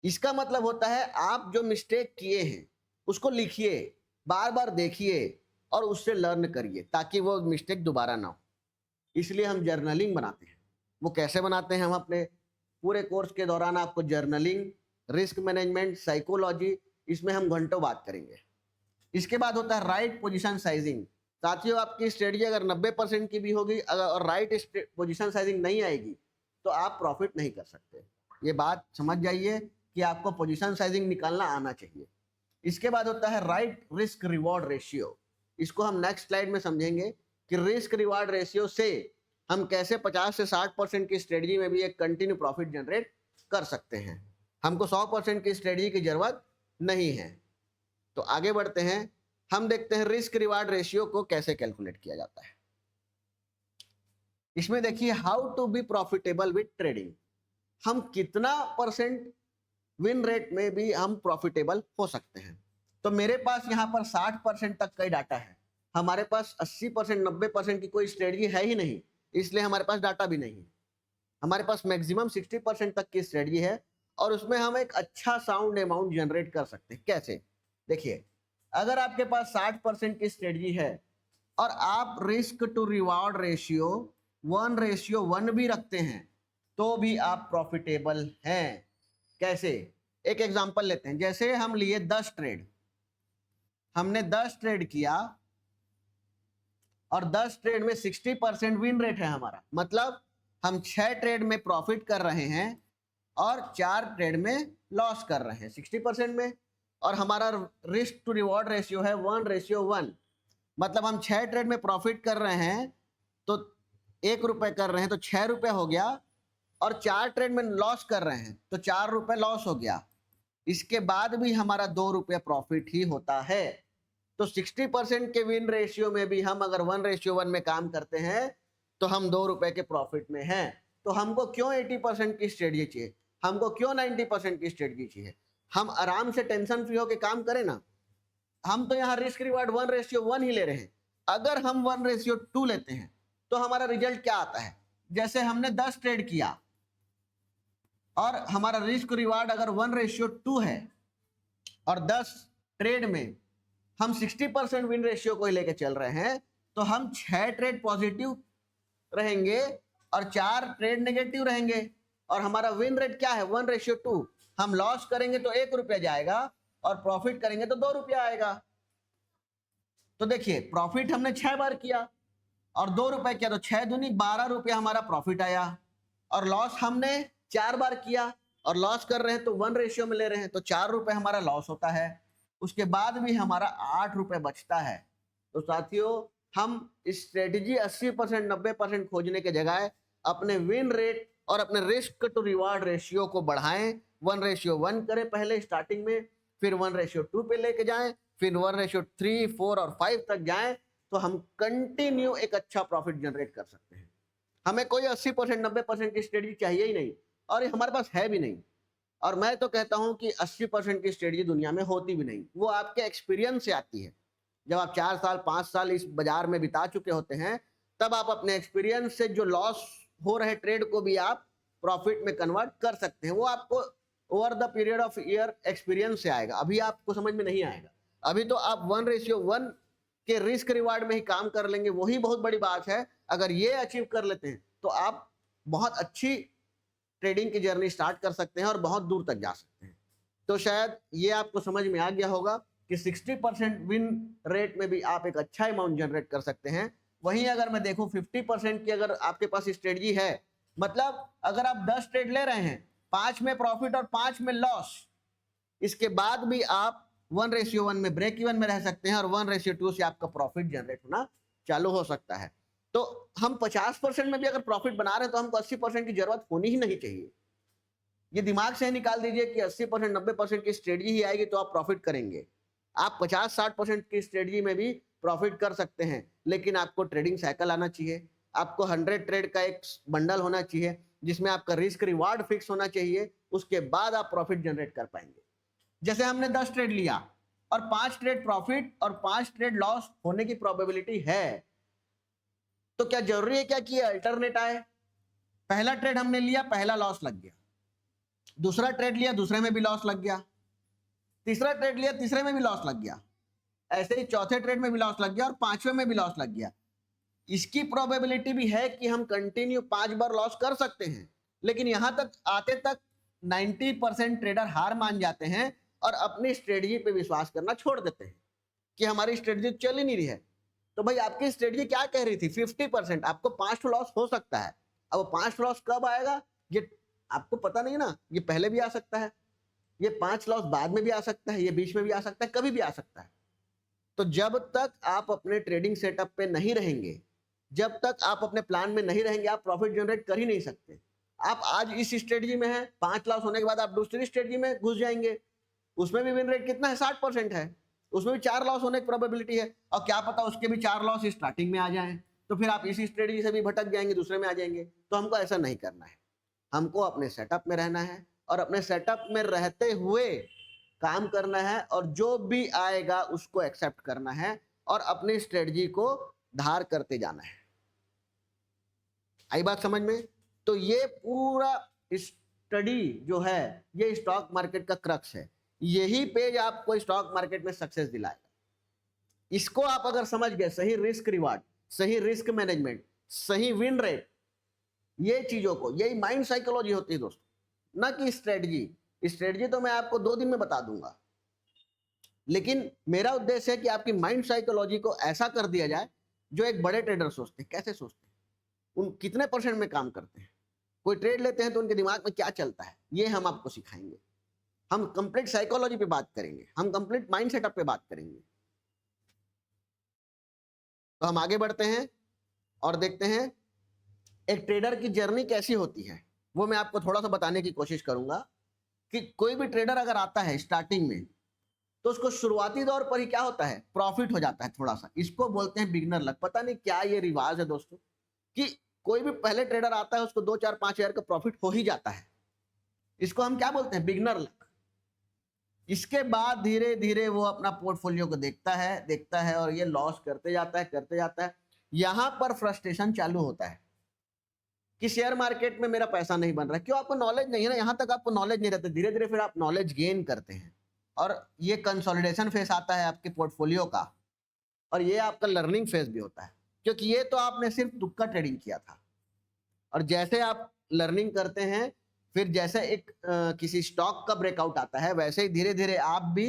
इसका मतलब होता है आप जो मिस्टेक किए हैं उसको लिखिए, बार बार देखिए और उससे लर्न करिए ताकि वो मिस्टेक दोबारा ना हो। इसलिए हम जर्नलिंग बनाते हैं। वो कैसे बनाते हैं? हम अपने पूरे कोर्स के दौरान आपको जर्नलिंग, रिस्क मैनेजमेंट, साइकोलॉजी, इसमें हम घंटों बात करेंगे। इसके बाद होता है राइट पोजीशन साइजिंग। साथियों आपकी स्ट्रेटजी अगर 90% की भी होगी और राइट पोजीशन साइजिंग नहीं आएगी तो आप प्रॉफिट नहीं कर सकते। ये बात समझ जाइए कि आपको पोजीशन साइजिंग निकालना आना चाहिए। इसके बाद होता है राइट रिस्क रिवॉर्ड रेशियो। इसको हम नेक्स्ट स्लाइड में समझेंगे कि रिस्क रिवॉर्ड रेशियो से हम कैसे 50 से 60% की स्ट्रेटजी में भी एक कंटिन्यू प्रॉफिट जनरेट कर सकते हैं। हमको 100% की स्ट्रेटजी की जरूरत नहीं है। तो आगे बढ़ते हैं, हम देखते हैं रिस्क रिवार्ड रेशियो को कैसे कैलकुलेट किया जाता है। इसमें देखिए how to be profitable with trading, हम कितना परसेंट विन रेट में भी हम प्रॉफिटेबल हो सकते हैं। तो मेरे पास यहाँ पर 60% तक का डाटा है, हमारे पास 80% 90% की कोई स्ट्रेटजी है ही नहीं, इसलिए हमारे पास डाटा भी नहीं है। हमारे पास मैक्सिमम 60% तक की स्ट्रेटजी है और उसमें हम एक अच्छा साउंड अमाउंट जनरेट कर सकते हैं। कैसे? देखिए, अगर आपके पास 60% की स्ट्रेटजी है और आप रिस्क टू रिवार्ड रेशियो 1:1 भी रखते हैं तो भी आप प्रॉफिटेबल हैं। कैसे? एक एग्जांपल लेते हैं। जैसे हम लिए 10 ट्रेड, हमने 10 ट्रेड किया और 10 ट्रेड में 60% विन रेट है हमारा, मतलब हम 6 ट्रेड में प्रॉफिट कर रहे हैं और 4 ट्रेड में लॉस कर रहे हैं 60% में, और हमारा रिस्क टू रिवॉर्ड रेशियो है 1:1, मतलब हम 6 ट्रेड में प्रॉफिट कर रहे हैं तो 1 रुपए कर रहे हैं तो 6 रुपए हो गया, और 4 ट्रेड में लॉस कर रहे हैं तो 4 रुपए लॉस हो गया। इसके बाद भी हमारा 2 रुपये प्रॉफिट ही होता है। तो 60% के विन रेशियो में भी हम अगर 1:1 में काम करते हैं तो हम 2 रुपए के प्रॉफिट में हैं। तो हमको क्यों 80% की स्ट्रेटजी चाहिए, हमको क्यों 90% की स्ट्रेटजी चाहिए? हम आराम से टेंशन फ्री होकर काम करें ना। हम तो यहाँ रिस्क रिवार्ड 1:1 ही ले रहे हैं। अगर हम 1:2 लेते हैं तो हमारा रिजल्ट क्या आता है? जैसे हमने 10 ट्रेड किया और हमारा रिस्क रिवार्ड अगर 1:2 है और 10 ट्रेड में हम 60% विन रेशियो को ही लेके चल रहे हैं तो हम 6 ट्रेड पॉजिटिव रहेंगे और 4 ट्रेड नेगेटिव रहेंगे, और हमारा विन रेट क्या है 1:2। हम लॉस करेंगे तो 1 रुपया जाएगा और प्रॉफिट करेंगे तो 2 रुपया आएगा। तो देखिए, प्रॉफिट हमने 6 बार किया और 2 रुपए किया तो 6 दूनी 12 रुपया हमारा प्रॉफिट आया, और लॉस हमने 4 बार किया और लॉस कर रहे हैं तो 1 रेशियो में ले रहे हैं तो 4 रुपए हमारा लॉस होता है। उसके बाद भी हमारा 8 रुपए बचता है। तो साथियों, हम स्ट्रेटजी 80% 90% खोजने के जगह अपने विन रेट और अपने रिस्क टू रिवार्ड रेशियो को बढ़ाएं। 1:1 करें पहले स्टार्टिंग में, फिर 1:2 पे लेके जाएं, फिर 1:3, 4 और 5 तक जाएं, तो हम कंटिन्यू एक अच्छा प्रॉफिट जनरेट कर सकते हैं। हमें कोई 80% 90% की स्ट्रेटजी चाहिए ही नहीं, और हमारे पास है भी नहीं। और मैं तो कहता हूं कि 80% की स्ट्रेटजी दुनिया में होती भी नहीं, वो आपके एक्सपीरियंस से आती है। जब आप 4 साल 5 साल इस बाजार में बिता चुके होते हैं तब आप अपने एक्सपीरियंस से जो लॉस हो रहे ट्रेड को भी आप प्रॉफिट में कन्वर्ट कर सकते हैं। वो आपको over the period of year experience से आएगा, अभी आपको समझ में नहीं आएगा। अभी तो आप 1:1 के रिस्क रिवार्ड में ही काम कर लेंगे, वही बहुत बड़ी बात है। अगर ये अचीव कर लेते हैं तो आप बहुत अच्छी ट्रेडिंग की जर्नी स्टार्ट कर सकते हैं और बहुत दूर तक जा सकते हैं। तो शायद ये आपको समझ में आ गया होगा कि 60% विन रेट में भी आप एक अच्छा अमाउंट जनरेट कर सकते हैं। वहीं अगर मैं देखूं 50% की अगर आपके पास स्ट्रेटजी है, मतलब अगर आप 10 ट्रेड ले रहे हैं, 5 में प्रॉफिट और 5 में लॉस, इसके बाद भी आप 1:1 में ब्रेक इवन में रह सकते हैं और 1:2 से आपका प्रॉफिट जनरेट होना चालू हो सकता है। तो हम 50% में भी अगर प्रॉफिट बना रहे हैं तो हमको 80% की जरूरत होनी ही नहीं चाहिए। ये दिमाग से निकाल दीजिए कि 80% 90% की स्ट्रेटजी ही आएगी तो आप प्रॉफिट करेंगे। आप 50-60% की स्ट्रेटजी में भी प्रॉफिट कर सकते हैं, लेकिन आपको ट्रेडिंग साइकिल आना चाहिए। आपको 100 ट्रेड का एक बंडल होना चाहिए जिसमें आपका रिस्क रिवार्ड फिक्स होना चाहिए, उसके बाद आप प्रॉफिट जनरेट कर पाएंगे। जैसे हमने 10 ट्रेड लिया और 5 ट्रेड प्रॉफिट और 5 ट्रेड लॉस होने की प्रोबेबिलिटी है, तो क्या जरूरी है क्या कि अल्टरनेट आए? पहला ट्रेड हमने लिया, पहला लॉस लग गया, दूसरा ट्रेड लिया, दूसरे में भी लॉस लग गया, तीसरा ट्रेड लिया, तीसरे में भी लॉस लग गया, ऐसे ही चौथे ट्रेड में भी लॉस लग गया और 5वें में भी लॉस लग गया। इसकी प्रोबेबिलिटी भी है कि हम कंटिन्यू 5 बार लॉस कर सकते हैं, लेकिन यहां तक आते तक 90% ट्रेडर हार मान जाते हैं और अपनी स्ट्रेटजी पे विश्वास करना छोड़ देते हैं कि हमारी स्ट्रेटजी चल ही नहीं रही है। तो भाई आपकी स्ट्रेटजी क्या कह रही थी? 50%, आपको 5 लॉस हो सकता है। अब 5 लॉस कब आएगा ये आपको पता नहीं ना, ये पहले भी आ सकता है, ये 5 लॉस बाद में भी आ सकता है, ये बीच में भी आ सकता है, कभी भी आ सकता है। तो जब तक आप अपने ट्रेडिंग सेटअप पे नहीं रहेंगे, जब तक आप अपने प्लान में नहीं रहेंगे, आप प्रॉफिट जनरेट कर ही नहीं सकते। आप आज इस स्ट्रेटजी में हैं, 5 लॉस होने के बाद आप दूसरी स्ट्रेटजी में घुस जाएंगे, उसमें भी विन रेट कितना है? 60% है, उसमें भी 4 लॉस होने की प्रोबेबिलिटी है, और क्या पता उसके भी 4 लॉस स्टार्टिंग में आ जाएं, तो फिर आप इसी स्ट्रेटजी से भी भटक जाएंगे, दूसरे में आ जाएंगे। तो हमको ऐसा नहीं करना है, हमको अपने सेटअप में रहना है और अपने सेटअप में रहते हुए काम करना है, और जो भी आएगा उसको एक्सेप्ट करना है और अपनी स्ट्रेटजी को धार करते जाना है। आई बात समझ में? तो ये पूरा स्टडी जो है ये स्टॉक मार्केट का क्रक्स है। यही पेज आपको स्टॉक मार्केट में सक्सेस दिलाएगा। इसको आप अगर समझ गए, सही रिस्क रिवार्ड, सही रिस्क मैनेजमेंट, सही विन रेट, ये चीजों को, यही माइंड साइकोलॉजी होती है दोस्तों, ना कि स्ट्रेटजी। स्ट्रेटजी तो मैं आपको 2 दिन में बता दूंगा, लेकिन मेरा उद्देश्य है कि आपकी माइंड साइकोलॉजी को ऐसा कर दिया जाए जो एक बड़े ट्रेडर सोचते हैं। कैसे सोचते हैं, उन कितने % में काम करते हैं, कोई ट्रेड लेते हैं तो उनके दिमाग में क्या चलता है, ये हम आपको सिखाएंगे। हम कंप्लीट साइकोलॉजी पे बात करेंगे, हम कंप्लीट माइंड सेटअप पे बात करेंगे। तो हम आगे बढ़ते हैं और देखते हैं एक ट्रेडर की जर्नी कैसी होती है। वो मैं आपको थोड़ा सा बताने की कोशिश करूंगा कि कोई भी ट्रेडर अगर आता है स्टार्टिंग में, तो उसको शुरुआती दौर पर ही क्या होता है, प्रॉफिट हो जाता है थोड़ा सा। इसको बोलते हैं बिगनर लक। पता नहीं क्या ये रिवाज है दोस्तों कि कोई भी पहले ट्रेडर आता है उसको 2, 4, 5 हजार का प्रॉफिट हो ही जाता है। इसको हम क्या बोलते हैं, बिगनर लक। इसके बाद धीरे धीरे वो अपना पोर्टफोलियो को देखता है और ये लॉस करते जाता है। यहां पर फ्रस्ट्रेशन चालू होता है कि शेयर मार्केट में मेरा पैसा नहीं बन रहा है। क्यों? आपको नॉलेज नहीं है ना, यहां तक आपको नॉलेज नहीं रहता। धीरे धीरे फिर आप नॉलेज गेन करते हैं और ये कंसोलिडेशन फेस आता है आपके पोर्टफोलियो का, और ये आपका लर्निंग फेज भी होता है, क्योंकि ये तो आपने सिर्फ तुक्का ट्रेडिंग किया था। और जैसे आप लर्निंग करते हैं, फिर जैसे एक किसी स्टॉक का ब्रेकआउट आता है, वैसे ही धीरे धीरे आप भी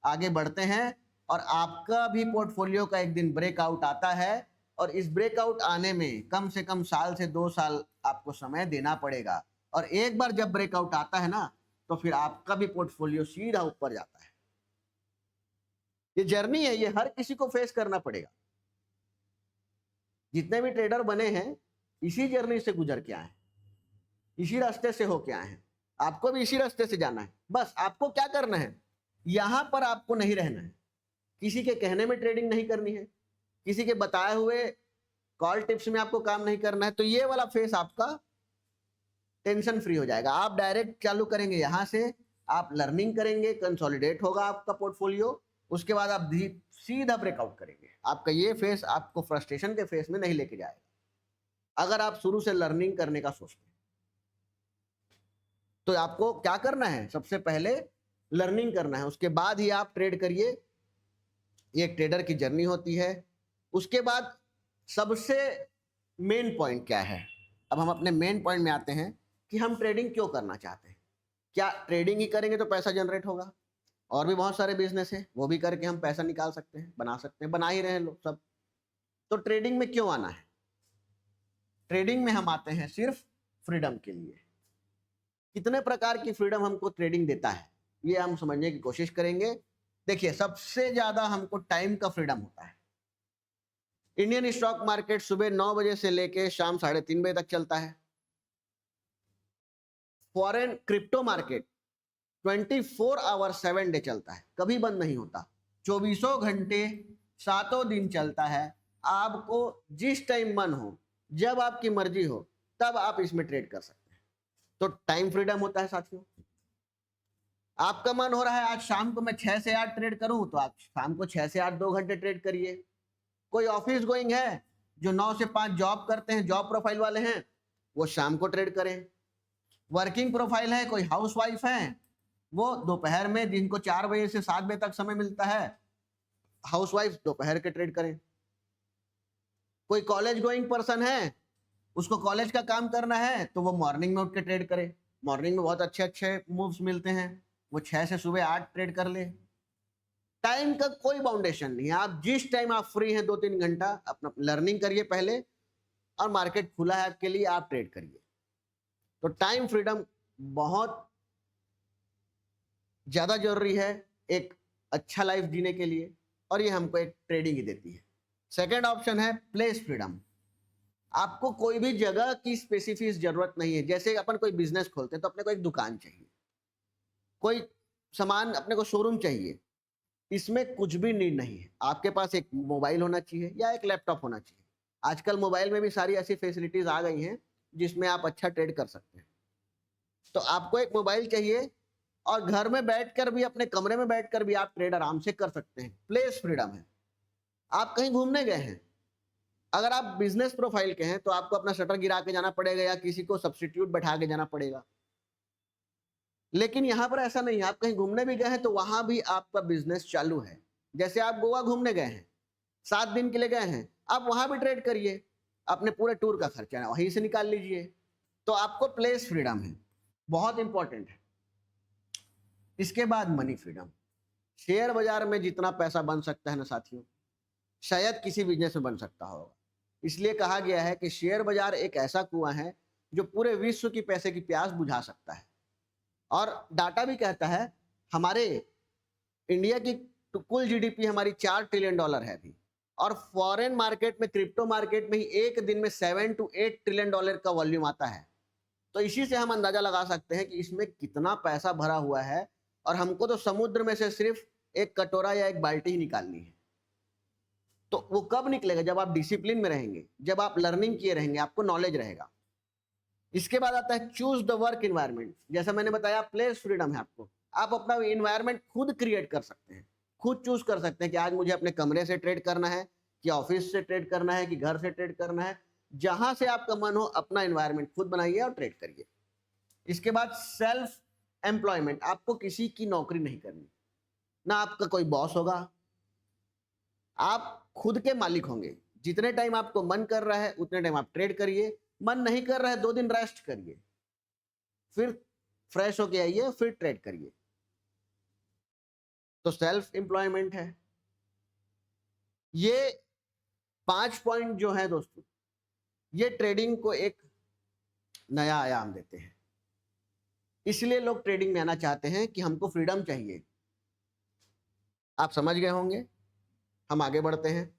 आगे बढ़ते हैं और आपका भी पोर्टफोलियो का एक दिन ब्रेकआउट आता है। और इस ब्रेकआउट आने में कम से कम साल से 2 साल आपको समय देना पड़ेगा, और एक बार जब ब्रेकआउट आता है ना, तो फिर आपका भी पोर्टफोलियो सीधा ऊपर जाता है। ये जर्नी है, ये हर किसी को फेस करना पड़ेगा। जितने भी ट्रेडर बने हैं इसी जर्नी से गुजर के आए हैं, इसी रास्ते से होके आए हैं। आपको भी इसी रास्ते से जाना है। बस आपको क्या करना है, यहां पर आपको नहीं रहना है, किसी के कहने में ट्रेडिंग नहीं करनी है, किसी के बताए हुए कॉल टिप्स में आपको काम नहीं करना है। तो ये वाला फेस आपका टेंशन फ्री हो जाएगा। आप डायरेक्ट चालू करेंगे, यहां से आप लर्निंग करेंगे, कंसोलिडेट होगा आपका पोर्टफोलियो, उसके बाद आप सीधा ब्रेकआउट करेंगे। आपका ये फेस आपको फ्रस्ट्रेशन के फेस में नहीं लेके जाएगा। अगर आप शुरू से लर्निंग करने का सोचते हैं तो आपको क्या करना है, सबसे पहले लर्निंग करना है, उसके बाद ही आप ट्रेड करिए। ये एक ट्रेडर की जर्नी होती है। उसके बाद सबसे मेन पॉइंट क्या है, अब हम अपने मेन पॉइंट में आते हैं कि हम ट्रेडिंग क्यों करना चाहते हैं। क्या ट्रेडिंग ही करेंगे तो पैसा जनरेट होगा? और भी बहुत सारे बिजनेस है, वो भी करके हम पैसा निकाल सकते हैं, बना सकते हैं, बना ही रहे हैं लोग सब। तो ट्रेडिंग में क्यों आना है? ट्रेडिंग में हम आते हैं सिर्फ फ्रीडम के लिए। कितने प्रकार की फ्रीडम हमको ट्रेडिंग देता है, ये हम समझने की कोशिश करेंगे। देखिए, सबसे ज्यादा हमको टाइम का फ्रीडम होता है। इंडियन स्टॉक मार्केट सुबह 9 बजे से लेके शाम 3:30 बजे तक चलता है। Foreign crypto market 24 hour 7 day चलता है, कभी बंद नहीं होता, 24 घंटे 7 दिन चलता है। आपको जिस टाइम मन हो, जब आपकी मर्जी हो, तब आप इसमें ट्रेड कर सकते हैं। तो टाइम फ्रीडम होता है साथियों। आपका मन हो रहा है आज शाम को मैं 6 से 8 ट्रेड करूं, तो आप शाम को 6 से 8 2 घंटे ट्रेड करिए। कोई ऑफिस गोइंग है जो 9 से 5 जॉब करते हैं, जॉब प्रोफाइल वाले हैं, वो शाम को ट्रेड करें। वर्किंग प्रोफाइल है, कोई हाउसवाइफ है, वो दोपहर में, जिनको 4 बजे से 7 बजे तक समय मिलता है, हाउसवाइफ दोपहर के ट्रेड करें। कोई कॉलेज गोइंग पर्सन है, उसको कॉलेज का काम करना है, तो वो मॉर्निंग में उठ के ट्रेड करे। मॉर्निंग में बहुत अच्छे अच्छे मूव्स मिलते हैं, वो 6 से सुबह 8 ट्रेड कर ले। टाइम का कोई बाउंडेशन नहीं है, आप जिस टाइम आप फ्री हैं 2-3 घंटा अपना लर्निंग करिए पहले, और मार्केट खुला है आपके लिए, आप ट्रेड करिए। तो टाइम फ्रीडम बहुत ज्यादा जरूरी है एक अच्छा लाइफ जीने के लिए, और ये हमको एक ट्रेडिंग ही देती है। सेकेंड ऑप्शन है प्लेस फ्रीडम। आपको कोई भी जगह की स्पेसिफिक जरूरत नहीं है। जैसे अपन कोई बिजनेस खोलते हैं तो अपने को एक दुकान चाहिए, कोई सामान अपने को शोरूम चाहिए, इसमें कुछ भी नीड नहीं है। आपके पास एक मोबाइल होना चाहिए या एक लैपटॉप होना चाहिए। आजकल मोबाइल में भी सारी ऐसी फैसिलिटीज आ गई हैं जिसमें आप अच्छा ट्रेड कर सकते हैं। तो आपको एक मोबाइल चाहिए, और घर में बैठकर भी, अपने कमरे में बैठकर भी आप ट्रेड आराम से कर सकते हैं। प्लेस फ्रीडम है। आप कहीं घूमने गए हैं, अगर आप बिजनेस प्रोफाइल के हैं तो आपको अपना शटर गिरा के जाना पड़ेगा या किसी को सब्स्टिट्यूट बैठा के जाना पड़ेगा। लेकिन यहां पर ऐसा नहीं है, आप कहीं घूमने भी गए हैं तो वहां भी आपका बिजनेस चालू है। जैसे आप गोवा घूमने गए हैं, 7 दिन के लिए गए हैं, आप वहां भी ट्रेड करिए, अपने पूरे टूर का खर्चा वहीं से निकाल लीजिए। तो आपको प्लेस फ्रीडम है, बहुत इंपॉर्टेंट है। इसके बाद मनी फ्रीडम। शेयर बाजार में जितना पैसा बन सकता है ना साथियों, शायद किसी बिजनेस में बन सकता होगा। इसलिए कहा गया है कि शेयर बाजार एक ऐसा कुआं है जो पूरे विश्व की पैसे की प्यास बुझा सकता है। और डाटा भी कहता है हमारे इंडिया की कुल जीडीपी हमारी $4 ट्रिलियन है अभी, और फॉरेन मार्केट में, क्रिप्टो मार्केट में ही एक दिन में $7 to 8 ट्रिलियन का वॉल्यूम आता है। तो इसी से हम अंदाजा लगा सकते हैं कि इसमें कितना पैसा भरा हुआ है, और हमको तो समुद्र में से सिर्फ एक कटोरा या एक बाल्टी ही निकालनी है। तो वो कब निकलेगा? जब आप डिसिप्लिन में रहेंगे, जब आप लर्निंग किए रहेंगे, आपको नॉलेज रहेगा। इसके बाद आता है चूज द वर्क इन्वायरमेंट। जैसा मैंने बताया, प्लेस फ्रीडम है आपको, आप अपना इन्वायरमेंट खुद क्रिएट कर सकते हैं, खुद चूज कर सकते हैं कि आज मुझे अपने कमरे से ट्रेड करना है, कि ऑफिस से ट्रेड करना है, कि घर से ट्रेड करना है। जहां से आपका मन हो, अपना इन्वायरमेंट खुद बनाइए और ट्रेड करिए। इसके बाद सेल्फ एम्प्लॉयमेंट। आपको किसी की नौकरी नहीं करनी, ना आपका कोई बॉस होगा, आप खुद के मालिक होंगे। जितने टाइम आपको मन कर रहा है उतने टाइम आप ट्रेड करिए, मन नहीं कर रहा है 2 दिन रेस्ट करिए, फिर फ्रेश होके आइए, फिर ट्रेड करिए। तो सेल्फ एम्प्लॉयमेंट है। ये 5 पॉइंट जो है दोस्तों, ये ट्रेडिंग को एक नया आयाम देते हैं। इसलिए लोग ट्रेडिंग में आना चाहते हैं कि हमको फ्रीडम चाहिए। आप समझ गए होंगे, हम आगे बढ़ते हैं।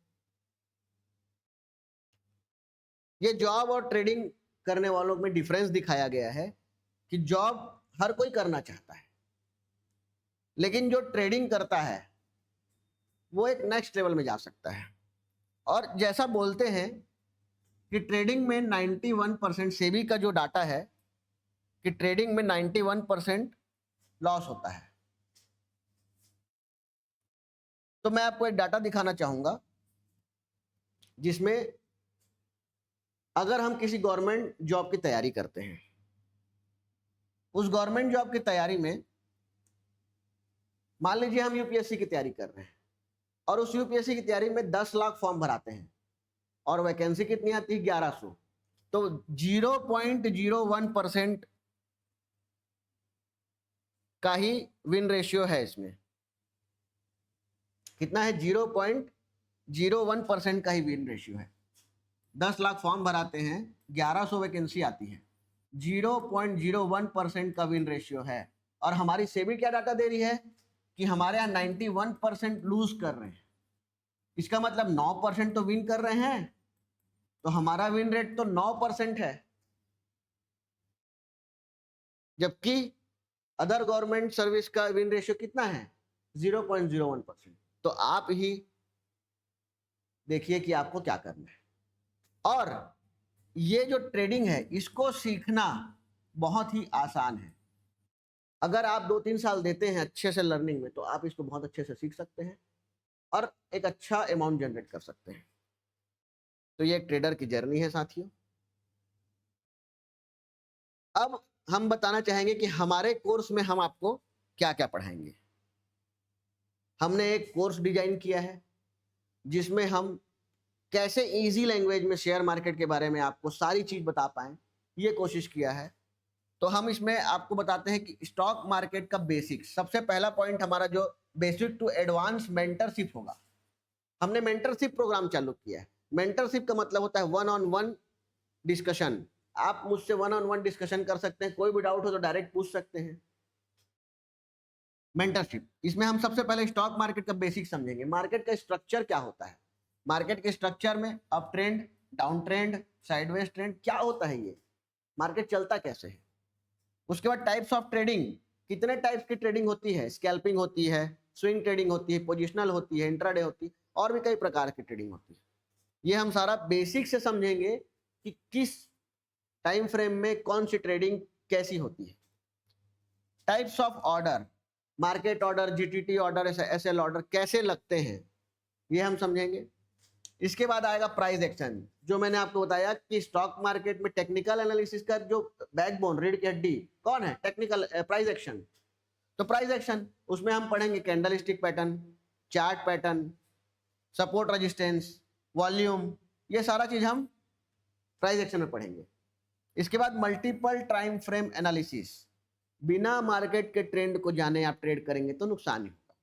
ये जॉब और ट्रेडिंग करने वालों में डिफरेंस दिखाया गया है कि जॉब हर कोई करना चाहता है, लेकिन जो ट्रेडिंग करता है वो एक नेक्स्ट लेवल में जा सकता है। और जैसा बोलते हैं कि ट्रेडिंग में 91% सेबी का जो डाटा है कि ट्रेडिंग में 91% लॉस होता है। तो मैं आपको एक डाटा दिखाना चाहूंगा जिसमें अगर हम किसी गवर्नमेंट जॉब की तैयारी करते हैं, उस गवर्नमेंट जॉब की तैयारी में मान लीजिए हम यूपीएससी की तैयारी कर रहे हैं, और उस यूपीएससी की तैयारी में 10 लाख फॉर्म भराते हैं और वैकेंसी कितनी आती है? 1100। तो 0.01% का ही विन रेशियो है इसमें। कितना है? 0.01% का ही विन रेशियो है। 10 लाख फॉर्म भराते हैं, 1100 वैकेंसी आती है, 0.01% का विन रेशियो है। और हमारी सेबी क्या डाटा दे रही है कि हमारे यहाँ 91% लूज कर रहे हैं। इसका मतलब 9% तो विन कर रहे हैं, तो हमारा विन रेट तो 9% है, जबकि अदर गवर्नमेंट सर्विस का विन रेशियो कितना है? 0.01%। तो आप ही देखिए कि आपको क्या करना है। और ये जो ट्रेडिंग है, इसको सीखना बहुत ही आसान है। अगर आप 2-3 साल देते हैं अच्छे से लर्निंग में, तो आप इसको बहुत अच्छे से सीख सकते हैं और एक अच्छा अमाउंट जनरेट कर सकते हैं। तो ये एक ट्रेडर की जर्नी है साथियों। अब हम बताना चाहेंगे कि हमारे कोर्स में हम आपको क्या क्या पढ़ाएंगे। हमने एक कोर्स डिजाइन किया है जिसमें हम कैसे इजी लैंग्वेज में शेयर मार्केट के बारे में आपको सारी चीज बता पाएं, ये कोशिश किया है। तो हम इसमें आपको बताते हैं कि स्टॉक मार्केट का बेसिक, सबसे पहला पॉइंट हमारा जो बेसिक टू एडवांस मेंटरशिप होगा। हमने मेंटरशिप प्रोग्राम चालू किया है। मेंटरशिप का मतलब होता है वन ऑन वन डिस्कशन। आप मुझसे वन ऑन वन डिस्कशन कर सकते हैं, कोई भी डाउट हो तो डायरेक्ट पूछ सकते हैं। मेंटरशिप, इसमें हम सबसे पहले स्टॉक मार्केट का बेसिक समझेंगे। मार्केट का स्ट्रक्चर क्या होता है, मार्केट के स्ट्रक्चर में up trend, down trend, sideways trend क्या होता है, ये मार्केट चलता कैसे है। उसके बाद टाइप्स ऑफ ट्रेडिंग, कितने टाइप्स की ट्रेडिंग होती है, स्कैल्पिंग होती है, स्विंग ट्रेडिंग होती है, पोजिशनल होती है, इंट्राडे होती है, और भी कई प्रकार की ट्रेडिंग होती है। ये हम सारा बेसिक से समझेंगे कि किस टाइम फ्रेम में कौन सी ट्रेडिंग कैसी होती है। Types of order, market order, GTT order, SL order कैसे लगते हैं, ये हम समझेंगे। इसके बाद आएगा प्राइस एक्शन, जो मैंने आपको बताया कि स्टॉक मार्केट में टेक्निकल एनालिसिस का जो बैकबोन, रीढ़ की हड्डी कौन है, टेक्निकल प्राइस एक्शन। तो प्राइस एक्शन, उसमें हम पढ़ेंगे candle stick pattern, chart pattern, support resistance, volume, ये सारा चीज हम प्राइस एक्शन में पढ़ेंगे। इसके बाद मल्टीपल टाइम फ्रेम एनालिसिस, बिना मार्केट के ट्रेंड को जाने आप ट्रेड करेंगे तो नुकसान ही होगा,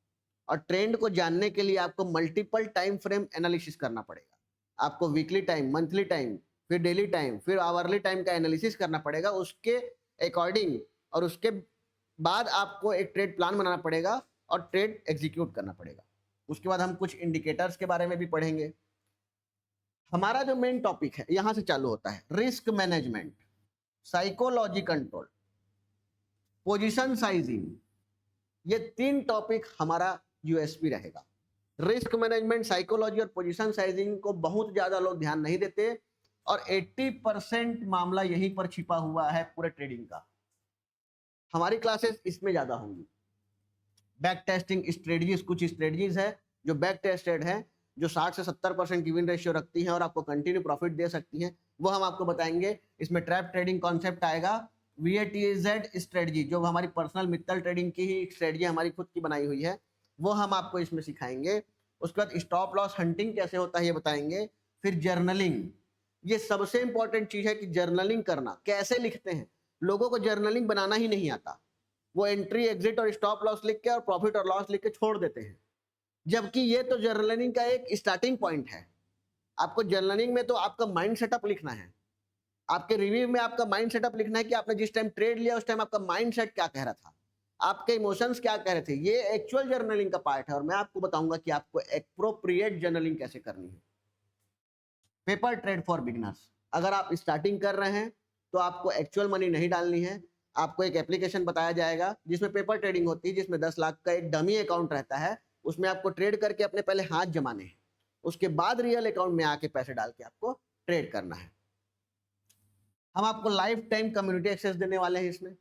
और ट्रेंड को जानने के लिए आपको मल्टीपल टाइम फ्रेम एनालिसिस करना पड़ेगा। आपको वीकली टाइम, मंथली टाइम, फिर डेली टाइम, फिर आवरली टाइम का एनालिसिस करना पड़ेगा। उसके अकॉर्डिंग और उसके बाद आपको एक ट्रेड प्लान बनाना पड़ेगा और ट्रेड एग्जीक्यूट करना पड़ेगा। उसके बाद हम कुछ इंडिकेटर्स के बारे में भी पढ़ेंगे। हमारा जो मेन टॉपिक है यहां से चालू होता है risk management, psychology control, position sizing. ये तीन टॉपिक हमारा यूएसपी रहेगा। रिस्क मैनेजमेंट, साइकोलॉजी और पोजीशन साइजिंग को बहुत ज्यादा लोग ध्यान नहीं देते, और 80% मामला यहीं पर छिपा हुआ है पूरे ट्रेडिंग का। हमारी क्लासेस इसमें ज्यादा होंगी। बैक टेस्टिंग स्ट्रेटजीज, कुछ स्ट्रेटजीज है जो बैक टेस्टेड है, जो 60 से 70% की विन रेशियो रखती हैं और आपको कंटिन्यू प्रॉफिट दे सकती हैं, वो हम आपको बताएंगे। इसमें ट्रैप ट्रेडिंग कॉन्सेप्ट आएगा, VATZ स्ट्रेटजी, जो हमारी पर्सनल मित्तल ट्रेडिंग की ही स्ट्रेटजी हमारी खुद की बनाई हुई है, वो हम आपको इसमें सिखाएंगे। उसके बाद स्टॉप लॉस हंटिंग कैसे होता है ये बताएंगे। फिर जर्नलिंग, ये सबसे इंपॉर्टेंट चीज है कि जर्नलिंग करना कैसे लिखते हैं। लोगों को जर्नलिंग बनाना ही नहीं आता, वो एंट्री, एग्जिट और स्टॉप लॉस लिख के और प्रॉफिट और लॉस लिख के छोड़ देते हैं, जबकि ये तो जर्नलिंग का एक स्टार्टिंग पॉइंट है। आपको जर्नलिंग में तो आपका माइंड सेटअप लिखना है, आपके रिव्यू में आपका माइंड सेटअप लिखना है कि आपने जिस टाइम ट्रेड लिया उस टाइम आपका माइंड सेट क्या कह रहा था, आपके इमोशंस क्या कह रहे थे। ये एक्चुअल जर्नलिंग का पार्ट है, और मैं आपको बताऊंगा कि आपको एप्रोप्रिएट जर्नलिंग कैसे करनी है। पेपर ट्रेड फॉर बिगिनर्स, अगर आप स्टार्टिंग कर रहे हैं तो आपको एक्चुअल मनी नहीं डालनी है। आपको एक एप्लीकेशन बताया जाएगा जिसमें पेपर ट्रेडिंग होती है, जिसमें 10 लाख का एक डमी अकाउंट रहता है। उसमें आपको ट्रेड करके अपने पहले हाथ जमाने हैं, उसके बाद रियल अकाउंट में आके पैसे डाल के आपको ट्रेड करना है। हम आपको लाइफ टाइम कम्युनिटी एक्सेस देने वाले हैं। इसमें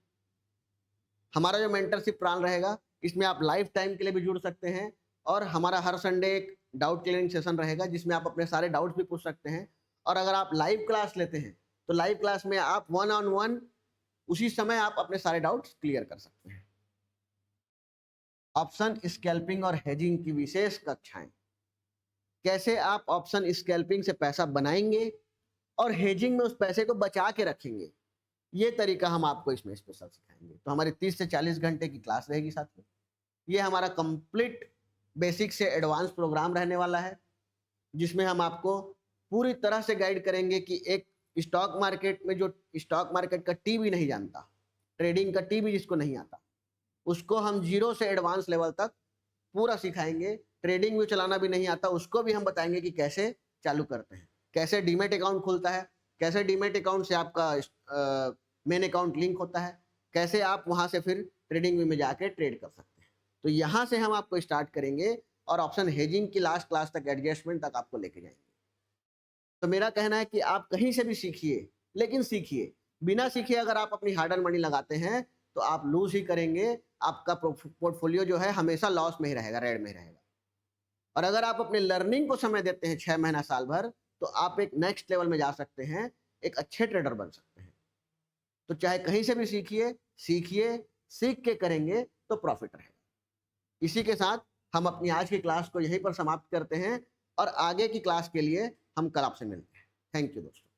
हमारा जो मेंटरशिप प्लान रहेगा, इसमें आप लाइफ टाइम के लिए भी जुड़ सकते हैं, और हमारा हर संडे एक डाउट क्लियरिंग सेशन रहेगा जिसमें आप अपने सारे डाउट्स भी पूछ सकते हैं। और अगर आप लाइव क्लास लेते हैं तो लाइव क्लास में आप वन ऑन वन उसी समय आप अपने सारे डाउट्स क्लियर कर सकते हैं। ऑप्शन स्कैल्पिंग और हेजिंग की विशेष कक्षाएं, कैसे आप ऑप्शन स्कैल्पिंग से पैसा बनाएंगे और हेजिंग में उस पैसे को बचा के रखेंगे, ये तरीका हम आपको इसमें स्पेशल सिखाएंगे। तो हमारी 30 से 40 घंटे की क्लास रहेगी साथ में। ये हमारा कंप्लीट बेसिक से एडवांस प्रोग्राम रहने वाला है, जिसमें हम आपको पूरी तरह से गाइड करेंगे कि एक स्टॉक मार्केट में जो स्टॉक मार्केट का टी भी नहीं जानता, ट्रेडिंग का टी भी जिसको नहीं आता, उसको हम जीरो से एडवांस लेवल तक पूरा सिखाएंगे। ट्रेडिंग भी चलाना भी नहीं आता, उसको भी हम बताएंगे कि कैसे चालू करते हैं, कैसे डीमेट अकाउंट खुलता है, कैसे डीमेट अकाउंट से आपका मेन अकाउंट लिंक होता है, कैसे आप वहां से फिर ट्रेडिंग में जाके ट्रेड कर सकते हैं। तो यहाँ से हम आपको स्टार्ट करेंगे और ऑप्शन हेजिंग की लास्ट क्लास तक, एडजस्टमेंट तक आपको लेके जाएंगे। तो मेरा कहना है कि आप कहीं से भी सीखिए, लेकिन सीखिए। बिना सीखे अगर आप अपनी हार्ड अर्न मनी लगाते हैं तो आप लूज ही करेंगे। आपका पोर्टफोलियो जो है हमेशा लॉस में ही रहेगा, रेड में ही रहेगा। और अगर आप अपने लर्निंग को समय देते हैं 6 महीना, साल भर, तो आप एक नेक्स्ट लेवल में जा सकते हैं, एक अच्छे ट्रेडर बन सकते हैं। तो चाहे कहीं से भी सीखिए, सीख के करेंगे तो प्रॉफिट रहेगा। इसी के साथ हम अपनी आज की क्लास को यहीं पर समाप्त करते हैं, और आगे की क्लास के लिए हम कल आपसे मिलते हैं। थैंक यू दोस्तों।